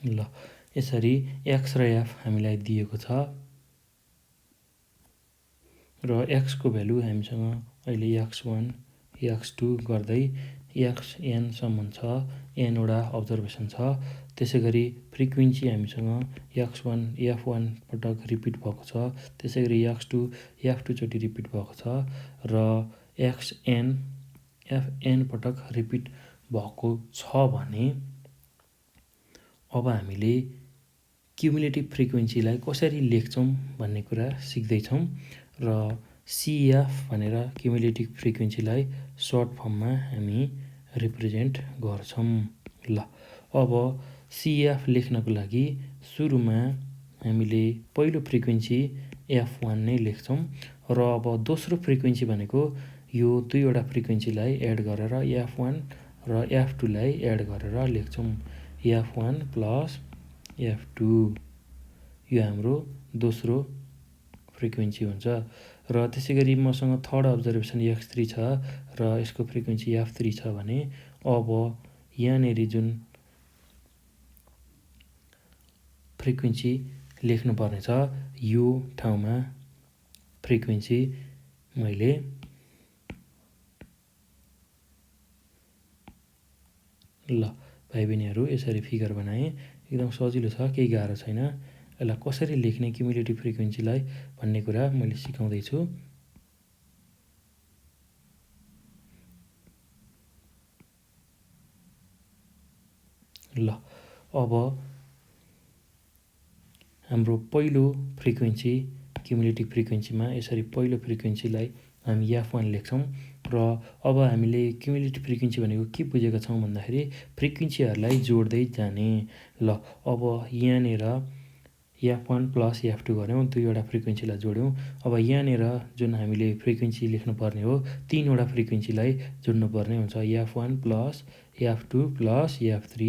ल यसरी एक्स र एफ हामीलाई दिएको छ र एक्सको भ्यालु हामीसँग अहिले x1 x2 गर्दै xnसम्म छ, nवटा अब्जर्भेसन छ। त्यसै गरी फ्रिक्वेन्सी हामीसँग x1 f1 पटक रिपिट भएको छ, त्यसै गरी x2 f2 चोटि रिपिट भएको छ र xn fn पटक रिपिट भएको छ भने अब हामीले क्युमुलेटिभ फ्रिक्वेन्सीलाई कसरी लेख्छौँ भन्ने कुरा सिक्दैछौँ। र सिएफ भनेर क्युमुलेटिभ फ्रिक्वेन्सीलाई सर्ट फर्ममा हामी रिप्रेजेन्ट गर्छौँ। ल अब सिएफ लेख्नको लागि सुरुमा हामीले पहिलो फ्रिक्वेन्सी f1 नै लेख्छौँ र अब दोस्रो फ्रिक्वेन्सी भनेको यो दुईवटा फ्रिक्वेन्सीलाई एड गरेर f1 र f2 लाई एड गरेर लेख्छौँ। f1 प्लस f2 यो हाम्रो दोस्रो फ्रिक्वेन्सी हुन्छ। र त्यसै गरी मसँग थर्ड अब्जर्भेसन x3 छ र यसको फ्रिक्वेन्सी f3 छ भने अब यहाँनिर जुन फ्रिक्वेन्सी लेख्नुपर्ने छ यो ठाउँमा फ्रिक्वेन्सी मैले ल भाइ बहिनीहरू यसरी फिगर बनाएँ। एकदम सजिलो छ, केही गाह्रो छैन। यसलाई कसरी लेख्ने क्युमुलेटिभ फ्रिक्वेन्सीलाई भन्ने कुरा मैले सिकाउँदैछु। ल अब हाम्रो पहिलो फ्रिक्वेन्सी क्युमुलेटिभ फ्रिक्वेन्सीमा यसरी पहिलो फ्रिक्वेन्सीलाई हामी F1 लेख्छौँ र अब हामीले क्युमुलेटिभ फ्रिक्वेन्सी भनेको के बुझेका छौँ भन्दाखेरि फ्रिक्वेन्सीहरूलाई जोड्दै जाने। ल अब यहाँनिर F1 प्लस F2 गऱ्यौँ, दुईवटा फ्रिक्वेन्सीलाई जोड्यौँ। अब यहाँनिर जुन हामीले फ्रिक्वेन्सी लेख्नुपर्ने हो, तीनवटा फ्रिक्वेन्सीलाई जोड्नुपर्ने हुन्छ। F1 plus F2 plus F3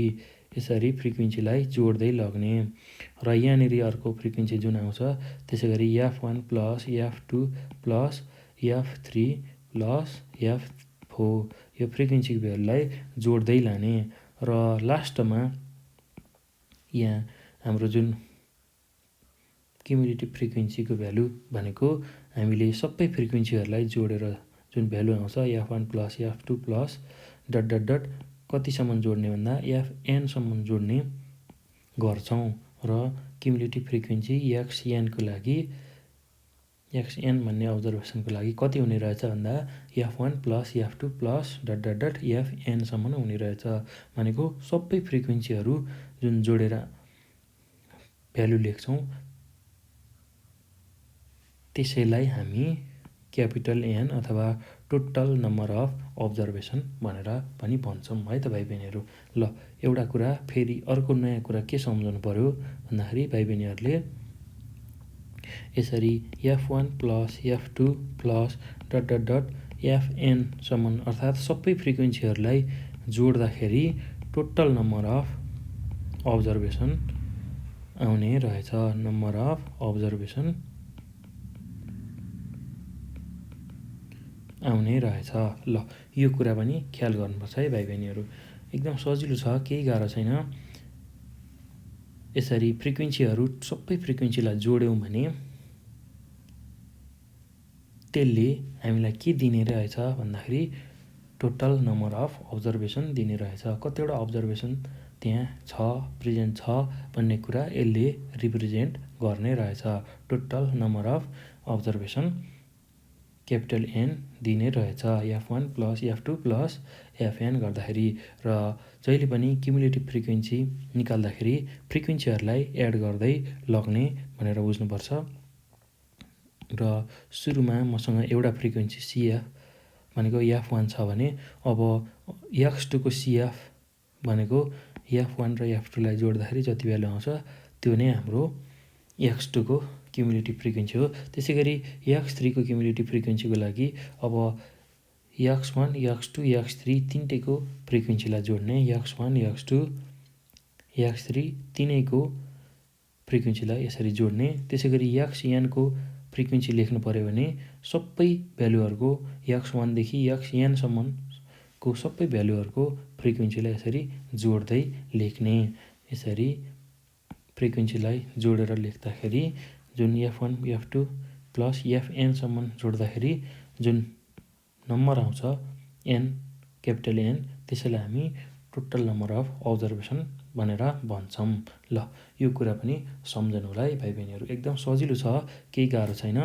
यसरी फ्रिक्वेन्सीलाई जोड्दै लग्ने। र यहाँनिर अर्को फ्रिक्वेन्सी जुन आउँछ त्यसै गरी F1 plus F2 plus F3 plus F4 यो फ्रिक्वेन्सीको भ्यालुलाई जोड्दै लाने। र लास्टमा यहाँ हाम्रो जुन क्युमुलेटिभ फ्रिक्वेन्सीको भ्यालु भनेको हामीले सबै फ्रिक्वेन्सीहरूलाई जोडेर जुन भ्यालु आउँछ F1 plus F2 plus dot dot dot कतिसम्म जोड्ने भन्दा Fnसम्म जोड्ने गर्छौँ। र क्युमुलेटिभ फ्रिक्वेन्सी Xnको लागि Xn भन्ने अब्जर्भेसनको लागि कति हुने रहेछ भन्दा F1 plus F2 plus dot dot dot Fnसम्म हुने रहेछ। भनेको सबै फ्रिक्वेन्सीहरू जुन जोडेर भ्यालु लेख्छौँ त्यसैलाई हामी क्यापिटल N अथवा टोटल नम्बर अफ अब्जर्भेसन भनेर पनि भन्छौँ है त भाइ बहिनीहरू। ल एउटा कुरा फेरि अर्को नयाँ कुरा के सम्झनु पर्यो भन्दाखेरि भाइ बहिनीहरूले यसरी F1 plus F2 plus dot dot dot Fnसम्म अर्थात् सबै फ्रिक्वेन्सीहरूलाई जोड्दाखेरि टोटल नम्बर अफ अब्जर्भेसन आउने रहेछ। नम्बर अफ अब्जर्भेसन आउने रहेछ। ल यो कुरा पनि ख्याल गर्नुपर्छ है भाइ बहिनीहरू। एकदम सजिलो छ, केही गाह्रो छैन। यसरी फ्रिक्वेन्सीहरू सबै फ्रिक्वेन्सीलाई जोड्यौँ भने त्यसले हामीलाई के दिने रहेछ भन्दाखेरि टोटल नम्बर अफ अब्जर्भेसन दिने रहेछ। कतिवटा अब्जर्भेसन त्यहाँ छ, प्रेजेन्ट छ भन्ने कुरा यसले रिप्रेजेन्ट गर्ने रहेछ। Total number of observation capital N दिने रहेछ F1 plus F2 plus Fn गर्दाखेरि। र जहिले पनि क्युमुलेटिभ फ्रिक्वेन्सी निकाल्दाखेरि फ्रिक्वेन्सीहरूलाई एड गर्दै लग्ने भनेर बुझ्नुपर्छ। र सुरुमा मसँग एउटा फ्रिक्वेन्सी CF भनेको F1 छ भने अब X2 को CF भनेको F1 र F2लाई जोड्दाखेरि जति भ्यालु आउँछ त्यो नै हाम्रो X2 को क्युमुलेटिभ फ्रिक्वेन्सी हो। त्यसै गरी X3 को क्युमुलेटिभ फ्रिक्वेन्सीको लागि अब X1 X2 X3 तिनटैको फ्रिक्वेन्सीलाई जोड्ने। X1 X2 X3 तिनैको फ्रिक्वेन्सीलाई यसरी जोड्ने। त्यसै गरी Xn को फ्रिक्वेन्सी लेख्नु पर्यो भने सबै भ्यालुहरूको X1 देखि Xnसम्मको सबै भ्यालुहरूको फ्रिक्वेन्सीलाई यसरी जोड्दै लेख्ने। यसरी फ्रिक्वेन्सीलाई जोडेर लेख्दाखेरि जुन F1 F2 प्लस Fnसम्म जोड्दाखेरि जुन नम्बर आउँछ N क्यापिटल N त्यसैलाई हामी टोटल नम्बर अफ अब्जर्भेसन भनेर भन्छौँ। ल यो कुरा पनि सम्झनु होला है भाइ बहिनीहरू। एकदम सजिलो छ, केही गाह्रो छैन,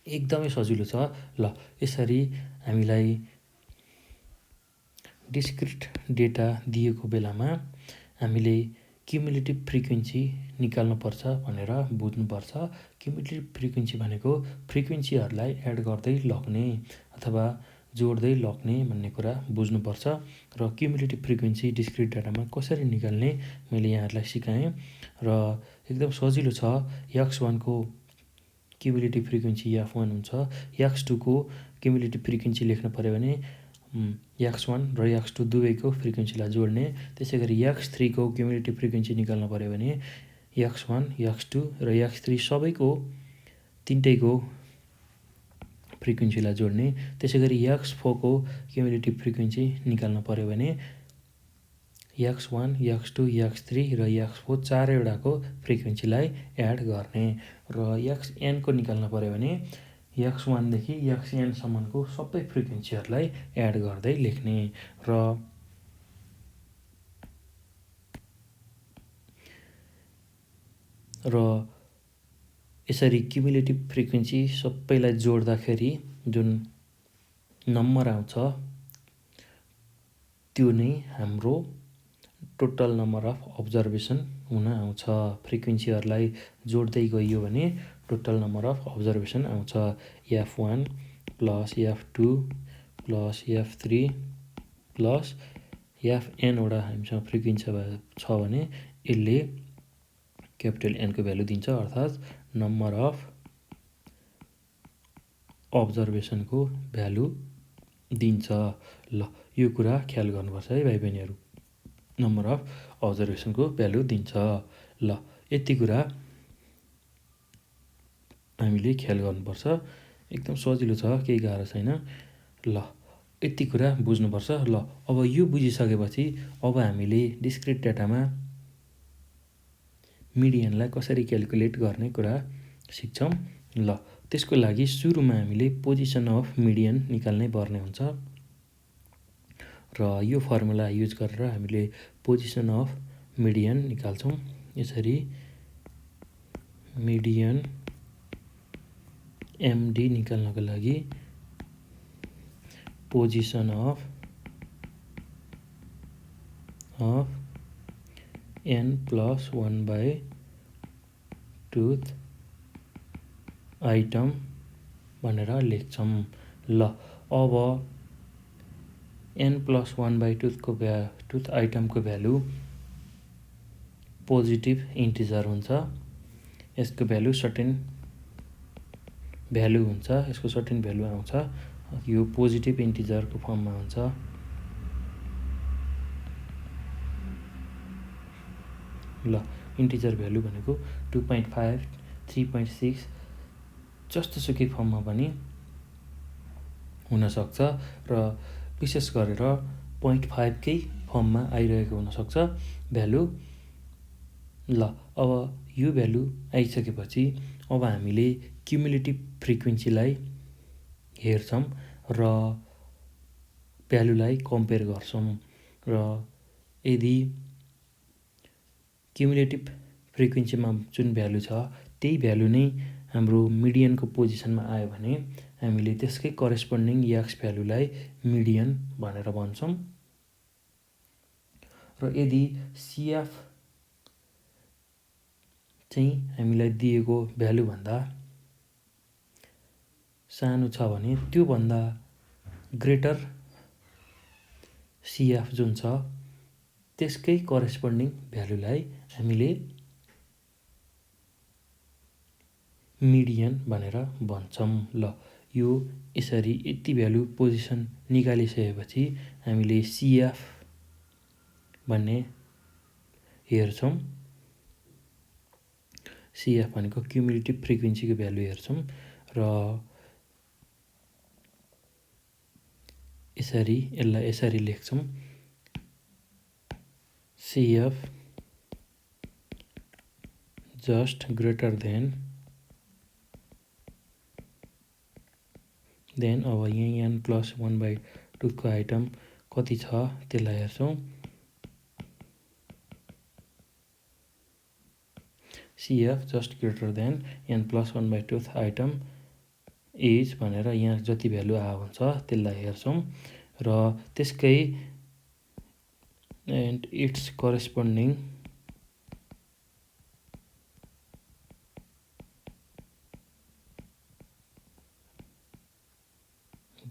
एकदमै सजिलो छ। ल यसरी हामीलाई डिस्क्रिट डेटा दिएको बेलामा हामीले क्युमुलेटिभ फ्रिक्वेन्सी निकाल्नुपर्छ भनेर बुझ्नुपर्छ। क्युमुलेटिभ फ्रिक्वेन्सी भनेको फ्रिक्वेन्सीहरूलाई एड गर्दै लग्ने अथवा जोड्दै लग्ने भन्ने कुरा बुझ्नुपर्छ। र क्युमुलेटिभ फ्रिक्वेन्सी डिस्क्रिट डाटामा कसरी निकाल्ने मैले यहाँहरूलाई सिकाएँ र एकदम सजिलो छ। X1 को क्युमुलेटिभ फ्रिक्वेन्सी F1 हुन्छ। X2 को क्युमुलेटिभ फ्रिक्वेन्सी लेख्नु पर्यो भने X1 र X2 दुवैको फ्रिक्वेन्सीलाई जोड्ने। त्यसै गरी X3 को क्युमुलेटिभ फ्रिक्वेन्सी निकाल्नु पर्यो भने X1 X2 र X3 सबैको तिनटैको फ्रिक्वेन्सीलाई जोड्ने। त्यसै गरी X4 को क्युमुलेटिभ फ्रिक्वेन्सी निकाल्नु पर्यो भने X1 X2 X3 र X4 चारैवटाको फ्रिक्वेन्सीलाई एड गर्ने। र Xn को निकाल्नु पर्यो भने X1 देखि Xnसम्मको सबै फ्रिक्वेन्सीहरूलाई एड गर्दै लेख्ने। र र यसरी क्युमुलेटिभ फ्रिक्वेन्सी सबैलाई जोड्दाखेरि जुन नम्बर आउँछ त्यो नै हाम्रो टोटल नम्बर अफ अब्जर्भेसन हुन आउँछ। फ्रिक्वेन्सीहरूलाई जोड्दै गइयो भने टोटल नम्बर अफ अब्जर्भेसन आउँछ। F1 plus F2 plus F3 plus Fn वटा हामीसँग फ्रिक्वेन्सी छ भने यसले क्यापिटल एनको भ्यालु दिन्छ, अर्थात् नम्बर अफ अब्जर्भेसनको भ्यालु दिन्छ। ल यो कुरा ख्याल गर्नुपर्छ है भाइ बहिनीहरू, नम्बर अफ अब्जर्भेसनको भ्यालु दिन्छ। ल यति कुरा हामीले ख्याल गर्नुपर्छ। एकदम सजिलो छ, केही गाह्रो छैन। ल यति कुरा बुझ्नुपर्छ। ल अब यो बुझिसकेपछि अब हामीले डिस्क्रिट डाटामा मिडियनलाई कसरी क्यालकुलेट गर्ने कुरा सिक्छौँ। ल त्यसको लागि सुरुमा हामीले पोजिसन अफ मिडियन निकाल्नै पर्ने हुन्छ र यो फर्मुला युज गरेर हामीले पोजिसन अफ मिडियन निकाल्छौँ। यसरी मिडियन एमडी निकाल्नको लागि पोजिसन अफ n+1/2 आइटम भनेर लेख्छौँ। ल अब n+1/2 आइटमको भ्यालु पोजिटिभ इन्टिजर हुन्छ। यसको भ्यालु सर्टेन भ्यालु हुन्छ, यसको सर्टेन भ्यालु आउँछ। यो पोजिटिभ इन्टिजरको फर्ममा हुन्छ। ल इन्टिजर भ्यालु भनेको 2.5 3.6 जस्तोसुकै फर्ममा पनि हुनसक्छ र विशेष गरेर 0.5 कै फर्ममा आइरहेको हुनसक्छ भ्यालु। ल अब यो भ्यालु आइसकेपछि अब हामीले क्युमुलेटिभ फ्रिक्वेन्सीलाई हेर्छौँ र भ्यालुलाई कम्पेयर गर्छौँ र यदि क्युमुलेटिभ फ्रिक्वेन्सीमा जुन भ्यालु छ त्यही भ्यालु नै हाम्रो मिडियनको पोजिसनमा आयो भने हामीले त्यसकै करेस्पोन्डिङ एक्स भ्यालुलाई मिडियन भनेर भन्छौँ। र यदि सिएफ चाहिँ हामीलाई दिएको भ्यालुभन्दा सानो छ भने त्योभन्दा ग्रेटर सिएफ जुन छ त्यसकै करेस्पोन्डिङ भ्यालुलाई हामीले मिडियन भनेर भन्छौँ। ल यो यसरी यति भ्यालु पोजिसन निकालिसकेपछि हामीले सिएफ भन्ने हेर्छौँ। सिएफ भनेको क्युमुलेटिभ फ्रिक्वेन्सीको भ्यालु हेर्छौँ र यसरी यसलाई यसरी लेख्छौँ। CF just greater than अब यहीँ n+1/2 को आइटम कति छ त्यसलाई हेर्छौँ। CF just greater than n+1/2 item is भनेर यहाँ जति भ्यालु आएको हुन्छ त्यसलाई हेर्छौँ र त्यसकै and its corresponding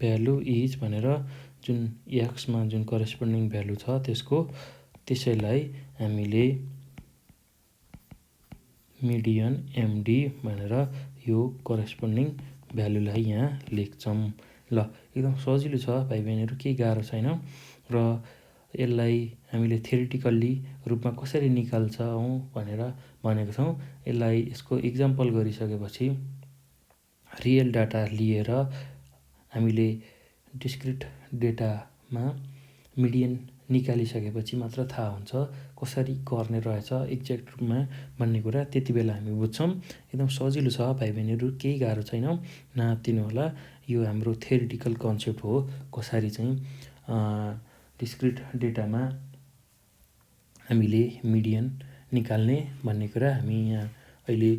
value is भनेर जुन एक्समा जुन करेस्पोन्डिङ भ्यालु छ त्यसैलाई हामीले मिडियन एमडी भनेर यो करेस्पोन्डिङ भ्यालुलाई यहाँ लेख्छौँ। ल एकदम सजिलो छ भाइ बहिनीहरू, केही गाह्रो छैन र यसलाई हामीले थ्योरिटिकल्ली रूपमा कसरी निकाल्छौँ भनेर भनेको छौँ। यसलाई यसको इक्जाम्पल गरिसकेपछि रियल डाटा लिएर हामीले डिस्क्रिट डेटामा मिडियन निकालिसकेपछि मात्र थाहा हुन्छ कसरी गर्ने रहेछ एक्ज्याक्ट रूपमा भन्ने कुरा। त्यति बेला हामी बुझ्छौँ। एकदम सजिलो छ भाइ बहिनीहरू, केही गाह्रो छैन, नआत्तिनु होला। यो हाम्रो थ्योरिटिकल कन्सेप्ट हो, कसरी चाहिँ डिस्क्रिट डेटामा हामीले मिडियन निकाल्ने भन्ने कुरा हामी यहाँ अहिले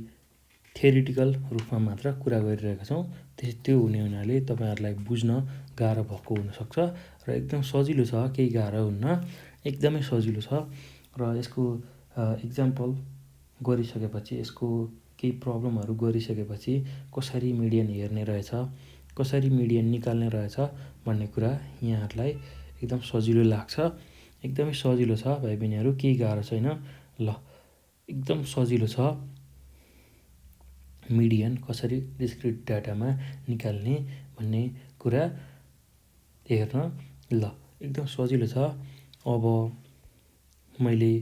थ्योरिटिकल रूपमा मात्र कुरा गरिरहेका छौँ। त्यो हुने हुनाले तपाईँहरूलाई बुझ्न गाह्रो भएको हुनसक्छ र एकदम सजिलो छ, केही गाह्रो हुन्न, एकदमै सजिलो छ। र यसको इक्जाम्पल गरिसकेपछि, यसको केही प्रब्लमहरू गरिसकेपछि कसरी मिडियन हेर्ने रहेछ, कसरी मिडियन निकाल्ने रहेछ भन्ने कुरा यहाँहरूलाई एकदम सजिलो लाग्छ। एकदमै सजिलो छ भाइ बहिनीहरू, केही गाह्रो छैन। ल एकदम सजिलो छ मिडियन कसरी डिस्क्रिट डाटामा निकाल्ने भन्ने कुरा हेर्न। ल एकदम सजिलो छ। अब मैले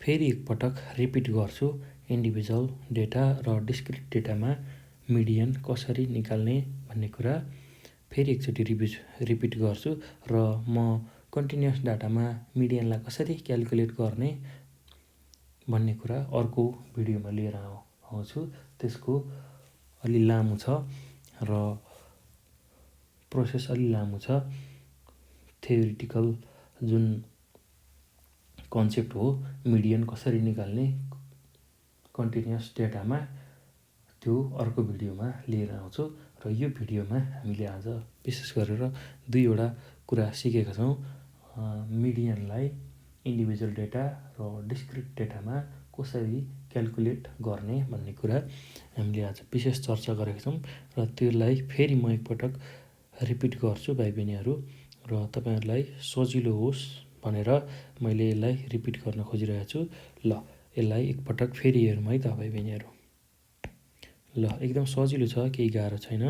फेरि एकपटक रिपिट गर्छु, इन्डिभिजुअल डेटा र डिस्क्रिट डेटामा मिडियन कसरी निकाल्ने भन्ने कुरा फेरि एकचोटि रिपिट गर्छु र म कन्टिन्युअस डाटामा मिडियनलाई कसरी क्यालकुलेट गर्ने भन्ने कुरा अर्को भिडियोमा लिएर आउँछु। त्यसको अलि लामो छ र प्रोसेस अलि लामो छ। थ्योरिटिकल जुन कन्सेप्ट हो मिडियन कसरी निकाल्ने कन्टिन्युअस डेटामा, त्यो अर्को भिडियोमा लिएर आउँछु। र यो भिडियोमा हामीले आज विशेष गरेर दुईवटा कुरा सिकेका छौँ। मिडियनलाई इन्डिभिजुअल डेटा र डिस्क्रिट डेटामा कसरी क्यालकुलेट गर्ने भन्ने कुरा हामीले आज विशेष चर्चा गरेका छौँ। र त्यसलाई फेरि म एकपटक रिपिट गर्छु भाइ बहिनीहरू, र तपाईँहरूलाई सजिलो होस् भनेर मैले यसलाई रिपिट गर्न खोजिरहेको छु। ल यसलाई एकपटक फेरि हेरौँ है त भाइ बहिनीहरू। ल एकदम सजिलो छ, केही गाह्रो छैन।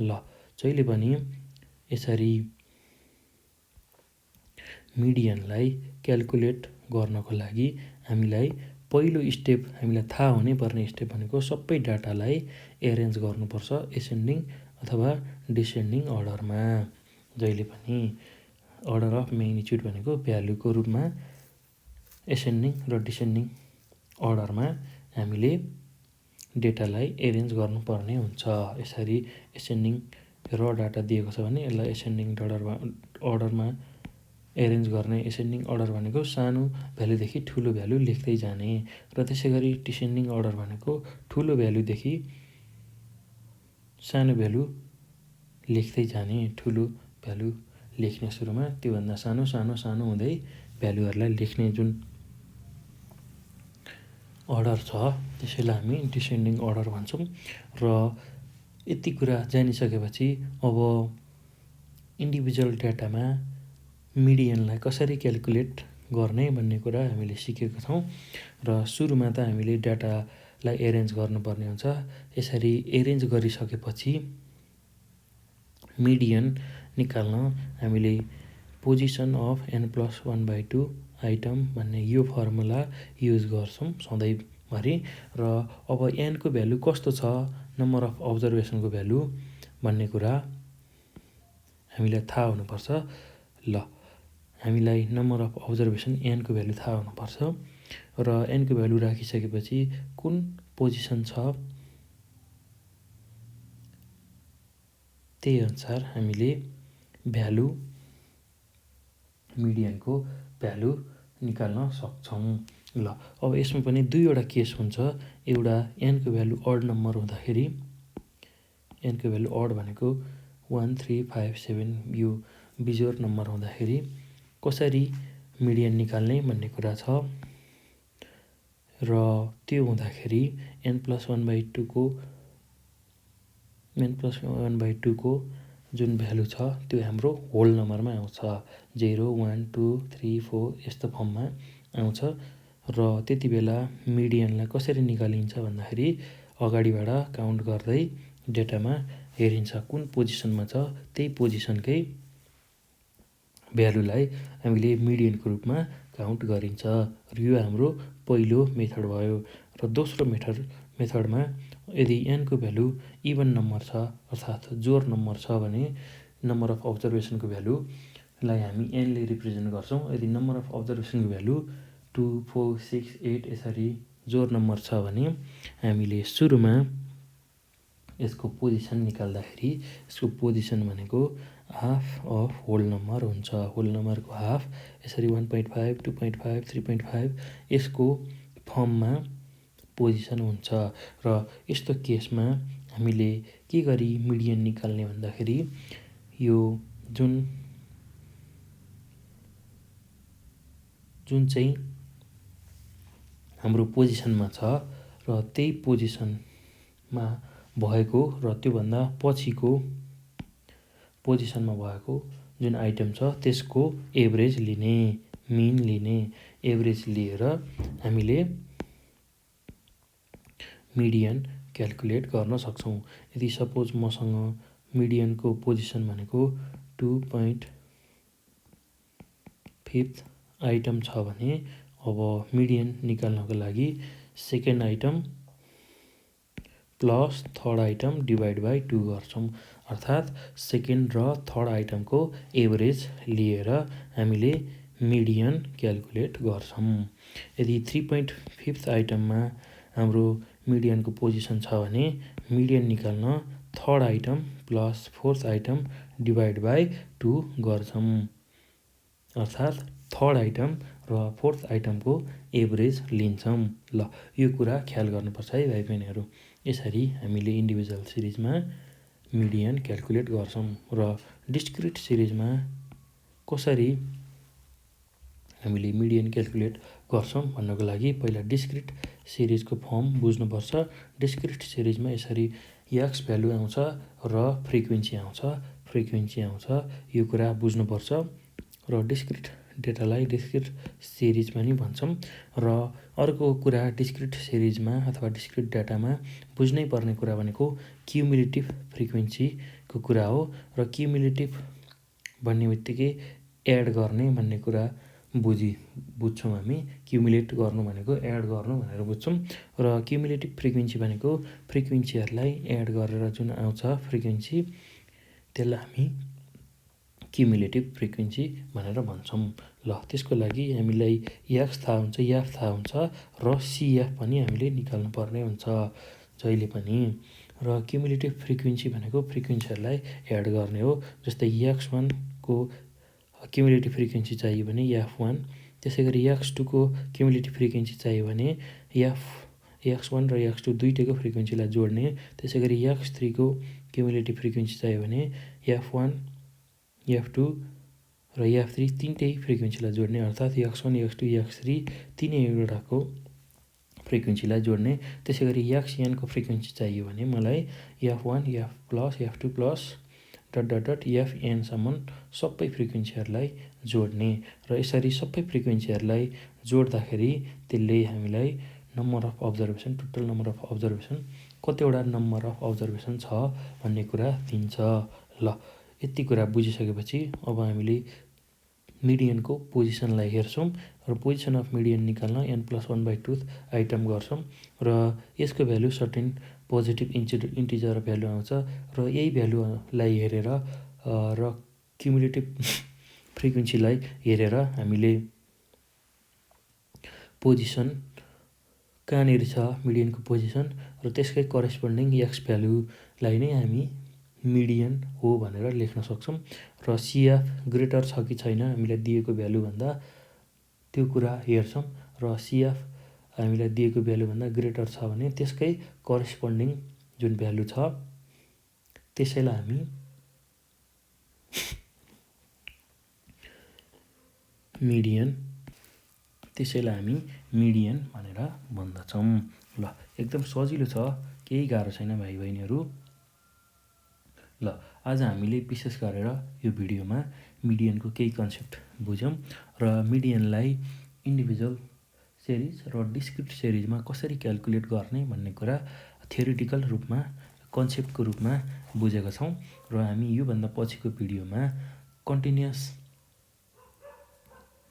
ल जहिले पनि यसरी मिडियनलाई क्यालकुलेट गर्नको लागि हामीलाई पहिलो स्टेप, हामीलाई थाहा हुनैपर्ने स्टेप भनेको सबै डाटालाई एरेन्ज गर्नुपर्छ एसेन्डिङ अथवा डिसेन्डिङ अर्डरमा। जहिले पनि अर्डर अफ म्याग्निच्युड भनेको भ्यालुको रूपमा एसेन्डिङ र डिसेन्डिङ अर्डरमा हामीले डेटालाई एरेन्ज गर्नुपर्ने हुन्छ। यसरी एसेन्डिङ र डाटा दिएको छ भने यसलाई एसेन्डिङ अर्डरमा एरेन्ज गर्ने। एसेन्डिङ अर्डर भनेको सानो भ्यालुदेखि ठुलो भ्यालु लेख्दै जाने, र त्यसै गरी डिसेन्डिङ अर्डर भनेको ठुलो भ्यालुदेखि सानो भ्यालु लेख्दै जाने। ठुलो भ्यालु लेख्ने सुरुमा, त्योभन्दा सानो सानो सानो हुँदै भ्यालुहरूलाई लेख्ने जुन अर्डर छ त्यसैलाई हामी डिसेन्डिङ अर्डर भन्छौँ। र यति कुरा जानिसकेपछि अब इन्डिभिजुअल डाटामा मिडियनलाई कसरी क्यालकुलेट गर्ने भन्ने कुरा हामीले सिकेका छौँ। र सुरुमा त हामीले डाटालाई एरेन्ज गर्नुपर्ने हुन्छ। यसरी एरेन्ज गरिसकेपछि मिडियन निकाल्न हामीले पोजिसन अफ n+1/2 आइटम भन्ने यो फर्मुला युज गर्छौँ सधैँभरि। र अब एनको भ्यालु कस्तो छ, नम्बर अफ अब्जर्भेसनको भ्यालु भन्ने कुरा हामीलाई थाहा हुनुपर्छ। ल हामीलाई number of observation Enco value थाहा हुनुपर्छ, र एनको भ्यालु राखिसकेपछि कुन पोजिसन छ त्यही अनुसार हामीले भ्यालु, मिडियनको भ्यालु निकाल्न सक्छौँ। ल अब यसमा पनि दुईवटा केस हुन्छ। एउटा एनको भ्यालु अड नम्बर हुँदाखेरि, एनको भ्यालु अड भनेको 1, 3, 5, 7 यो बिजोड नम्बर हुँदाखेरि कसरी मिडियन निकाल्ने भन्ने कुरा छ। र त्यो हुँदाखेरि n+1/2 को जुन भ्यालु छ त्यो हाम्रो होल नम्बरमा आउँछ। 0, 1, 2, 3, 4 यस्तो फर्ममा आउँछ। र त्यति बेला मिडियनलाई कसरी निकालिन्छ भन्दाखेरि अगाडिबाट काउन्ट गर्दै डेटामा हेरिन्छ कुन पोजिसनमा छ, त्यही पोजिसनकै भ्यालुलाई हामीले मिडियनको रूपमा काउन्ट गरिन्छ। र यो हाम्रो पहिलो मेथड भयो। र दोस्रो मेथडमा यदि एनको भ्यालु इभन नम्बर छ अर्थात् जोड नम्बर छ भने नम्बर अफ अब्जर्भेसनको भ्यालुलाई हामी एनले रिप्रेजेन्ट गर्छौँ। यदि नम्बर अफ अब्जर्भेसनको भ्यालु 2, 4, 6, 8 यसरी जोड नम्बर छ भने हामीले सुरुमा यसको पोजिसन निकाल्दाखेरि यसको पोजिसन भनेको हाफ अफ होल नम्बर हुन्छ। होल नम्बरको हाफ यसरी 1.5, 2.5, 3.5 यसको फर्ममा पोजिसन हुन्छ। र यस्तो केसमा हामीले के गरी मिडियन निकाल्ने भन्दाखेरि यो जुन चाहिँ हाम्रो पोजिसनमा छ र त्यही पोजिसनमा भएको र त्योभन्दा पछिको पोजिसनमा भएको जुन आइटम छ त्यसको एभरेज लिने, मिन लिने। एभरेज लिएर हामीले मिडियन क्यालकुलेट गर्न सक्छौँ। यदि सपोज मसँग मिडियनको पोजिसन भनेको 2.5 आइटम छ भने अब मिडियन निकाल्नको लागि second item plus third item divide by 2 गर्छौँ। अर्थात् सेकेन्ड र थर्ड आइटमको एभरेज लिएर हामीले मिडियन क्यालकुलेट गर्छौँ। यदि 3.5 आइटममा हाम्रो मिडियनको पोजिसन छ भने मिडियन निकाल्न third item plus fourth item divide by 2 गर्छौँ। अर्थात् थर्ड आइटम र फोर्थ आइटमको एभरेज लिन्छौँ। ल यो कुरा ख्याल गर्नुपर्छ है भाइ बहिनीहरू। यसरी हामीले इन्डिभिजुअल सिरिजमा मिडियन क्यालकुलेट गर्छौँ र डिस्क्रिट सिरिजमा कसरी हामीले मिडियन क्यालकुलेट गर्छौँ भन्नको लागि पहिला डिस्क्रिट सिरिजको फर्म बुझ्नुपर्छ। डिस्क्रिट सिरिजमा यसरी एक्स भ्यालु आउँछ र फ्रिक्वेन्सी आउँछ। यो कुरा बुझ्नुपर्छ र डिस्क्रिट डेटालाई डिस्क्रिट सिरिज पनि भन्छौँ। र अर्को कुरा डिस्क्रिट सिरिजमा अथवा डिस्क्रिट डाटामा बुझ्नै पर्ने कुरा भनेको क्युमुलेटिभ फ्रिक्वेन्सीको कुरा हो। र क्युमुलेटिभ भन्ने बित्तिकै एड गर्ने भन्ने कुरा बुझ्छौँ हामी। क्युमुलेट गर्नु भनेको एड गर्नु भनेर बुझ्छौँ। र क्युमुलेटिभ फ्रिक्वेन्सी भनेको फ्रिक्वेन्सीहरूलाई एड गरेर जुन आउँछ फ्रिक्वेन्सी त्यसलाई हामी क्युमुलेटिभ फ्रिक्वेन्सी भनेर भन्छौँ। ल त्यसको लागि हामीलाई एक्स थाहा हुन्छ, एफ थाहा हुन्छ र सिएफ पनि हामीले निकाल्नु पर्ने हुन्छ जहिले पनि। र क्युमुलेटिभ फ्रिक्वेन्सी भनेको फ्रिक्वेन्सीहरूलाई एड गर्ने हो। जस्तै एक्स1 को क्युमुलेटिभ फ्रिक्वेन्सी चाहियो भने एफ1, त्यसै गरी एक्स2 को क्युमुलेटिभ फ्रिक्वेन्सी चाहियो भने एक्स1 र एक्स2 दुईटैको फ्रिक्वेन्सीलाई जोड्ने। त्यसै गरी एक्स3 को क्युमुलेटिभ फ्रिक्वेन्सी चाहियो भने एफ1, एफ2 र एफ3 तिनटै फ्रिक्वेन्सीलाई जोड्ने। अर्थात् एक्स1, एक्स2, एक्स3 तिनैवटाको फ्रिक्वेन्सीलाई जोड्ने। त्यसै गरी एक्सएनको फ्रिक्वेन्सी चाहियो भने मलाई F one, F plus F two plus dot एफएनसम्म सबै फ्रिक्वेन्सीहरूलाई जोड्ने। र यसरी सबै फ्रिक्वेन्सीहरूलाई जोड्दाखेरि त्यसले हामीलाई number of observation, total number of observation, कतिवटा नम्बर अफ अब्जर्भेसन छ भन्ने कुरा दिन्छ। ल यति कुरा बुझिसकेपछि अब हामीले मिडियनको पोजिसनलाई हेर्छौँ र पोजिसन अफ मिडियन निकाल्न n+1/2 आइटम गर्छौँ र यसको value certain positive integer value आउँछ र यही भ्यालुलाई हेरेर र क्युमुलेटिभ फ्रिक्वेन्सीलाई हेरेर हामीले पोजिसन कहाँनिर छ मिडियनको पोजिसन र त्यसकै करेस्पोन्डिङ एक्स भ्यालुलाई नै हामी मिडियन हो भनेर लेख्न सक्छौँ। र सिएफ ग्रेटर छ कि छैन हामीलाई दिएको भ्यालुभन्दा त्यो कुरा हेर्छौँ र सिएफ हामीलाई दिएको भ्यालुभन्दा ग्रेटर छ भने त्यसकै करेस्पोन्डिङ जुन भ्यालु छ त्यसैलाई हामी मिडियन भनेर भन्दछौँ। ल एकदम सजिलो छ, केही गाह्रो छैन भाइ बहिनीहरू। ल आज हामीले विशेष गरेर यो भिडियोमा मिडियनको केही कन्सेप्ट बुझ्यौँ र मिडियनलाई इन्डिभिजुअल सिरिज र डिस्क्रिट सिरिजमा कसरी क्यालकुलेट गर्ने भन्ने कुरा थ्योरिटिकल रूपमा कन्सेप्टको रूपमा बुझेका छौँ। र हामी योभन्दा पछिको भिडियोमा कन्टिन्युअस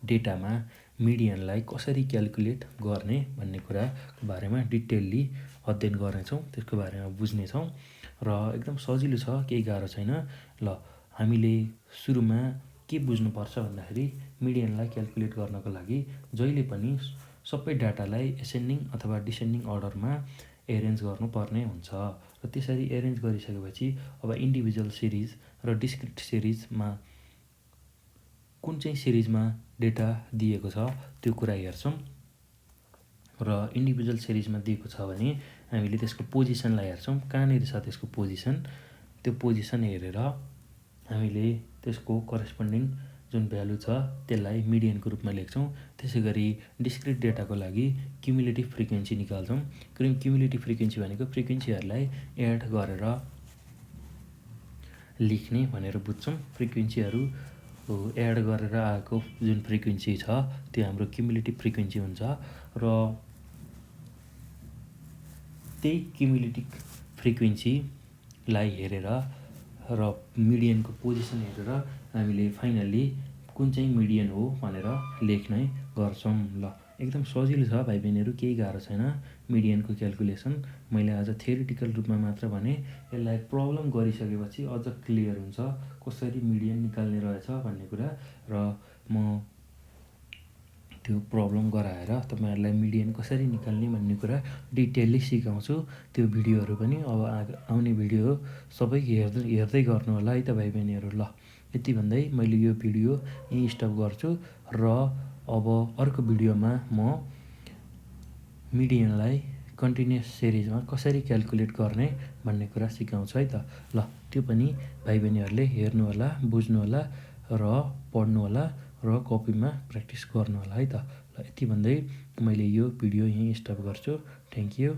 डेटामा मिडियनलाई कसरी क्यालकुलेट गर्ने भन्ने कुराको बारेमा डिटेल्ली अध्ययन गर्नेछौँ, त्यसको बारेमा बुझ्नेछौँ र एकदम सजिलो छ, केही गाह्रो छैन। ल हामीले सुरुमा के बुझ्नुपर्छ भन्दाखेरि मिडियनलाई क्यालकुलेट गर्नको लागि जहिले पनि सबै डाटालाई एसेन्डिङ अथवा डिसेन्डिङ अर्डरमा एरेन्ज गर्नुपर्ने हुन्छ र त्यसरी एरेन्ज गरिसकेपछि अब इन्डिभिजुअल सिरिज र डिस्क्रिट सिरिजमा कुन चाहिँ सिरिजमा डेटा दिएको छ त्यो कुरा हेर्छौँ र इन्डिभिजुअल सिरिजमा दिएको छ भने हामीले त्यसको पोजिसनलाई हेर्छौँ, कहाँनिर छ त्यसको पोजिसन, त्यो पोजिसन हेरेर हामीले त्यसको करेस्पोन्डिङ जुन भ्यालु छ त्यसलाई मिडियनको रूपमा लेख्छौँ। त्यसै गरी डिस्क्रिट डेटाको लागि क्युमुलेटिभ फ्रिक्वेन्सी निकाल्छौँ। क्युमुलेटिभ फ्रिक्वेन्सी भनेको फ्रिक्वेन्सीहरूलाई एड गरेर लेख्ने भनेर बुझ्छौँ। फ्रिक्वेन्सीहरू एड गरेर आएको जुन फ्रिक्वेन्सी छ त्यो हाम्रो क्युमुलेटिभ फ्रिक्वेन्सी हुन्छ र त्यही क्युमुलेटिभ फ्रिक्वेन्सीलाई हेरेर र मिडियनको पोजिसन हेरेर हामीले फाइनल्ली कुन चाहिँ मिडियन हो भनेर लेख्ने गर्छौँ। ल एकदम सजिलो छ भाइ बहिनीहरू, केही गाह्रो छैन मिडियनको क्यालकुलेसन। मैले आज थ्योरिटिकल रूपमा मात्र भने, यसलाई प्रब्लम गरिसकेपछि अझ क्लियर हुन्छ कसरी मिडियन निकाल्ने रहेछ भन्ने कुरा। र म त्यो प्रब्लम गराएर तपाईँहरूलाई मिडियन कसरी निकाल्ने भन्ने कुरा डिटेलली सिकाउँछु। त्यो भिडियोहरू पनि अब आउने भिडियो सबै हेर्दै गर्नु होला है त भाइ बहिनीहरू। ल यति भन्दै मैले यो भिडियो यहीँ स्टप गर्छु र अब अर्को भिडियोमा म मिडियनलाई कन्टिन्युस सिरिजमा कसरी क्यालकुलेट गर्ने भन्ने कुरा सिकाउँछु है त। ल त्यो पनि भाइ बहिनीहरूले हेर्नु होला, बुझ्नु होला र पढ्नु होला र कपीमा प्र्याक्टिस गर्नु होला है त। ल यति भन्दै मैले यो भिडियो यहीँ स्टप गर्छु। Thank you.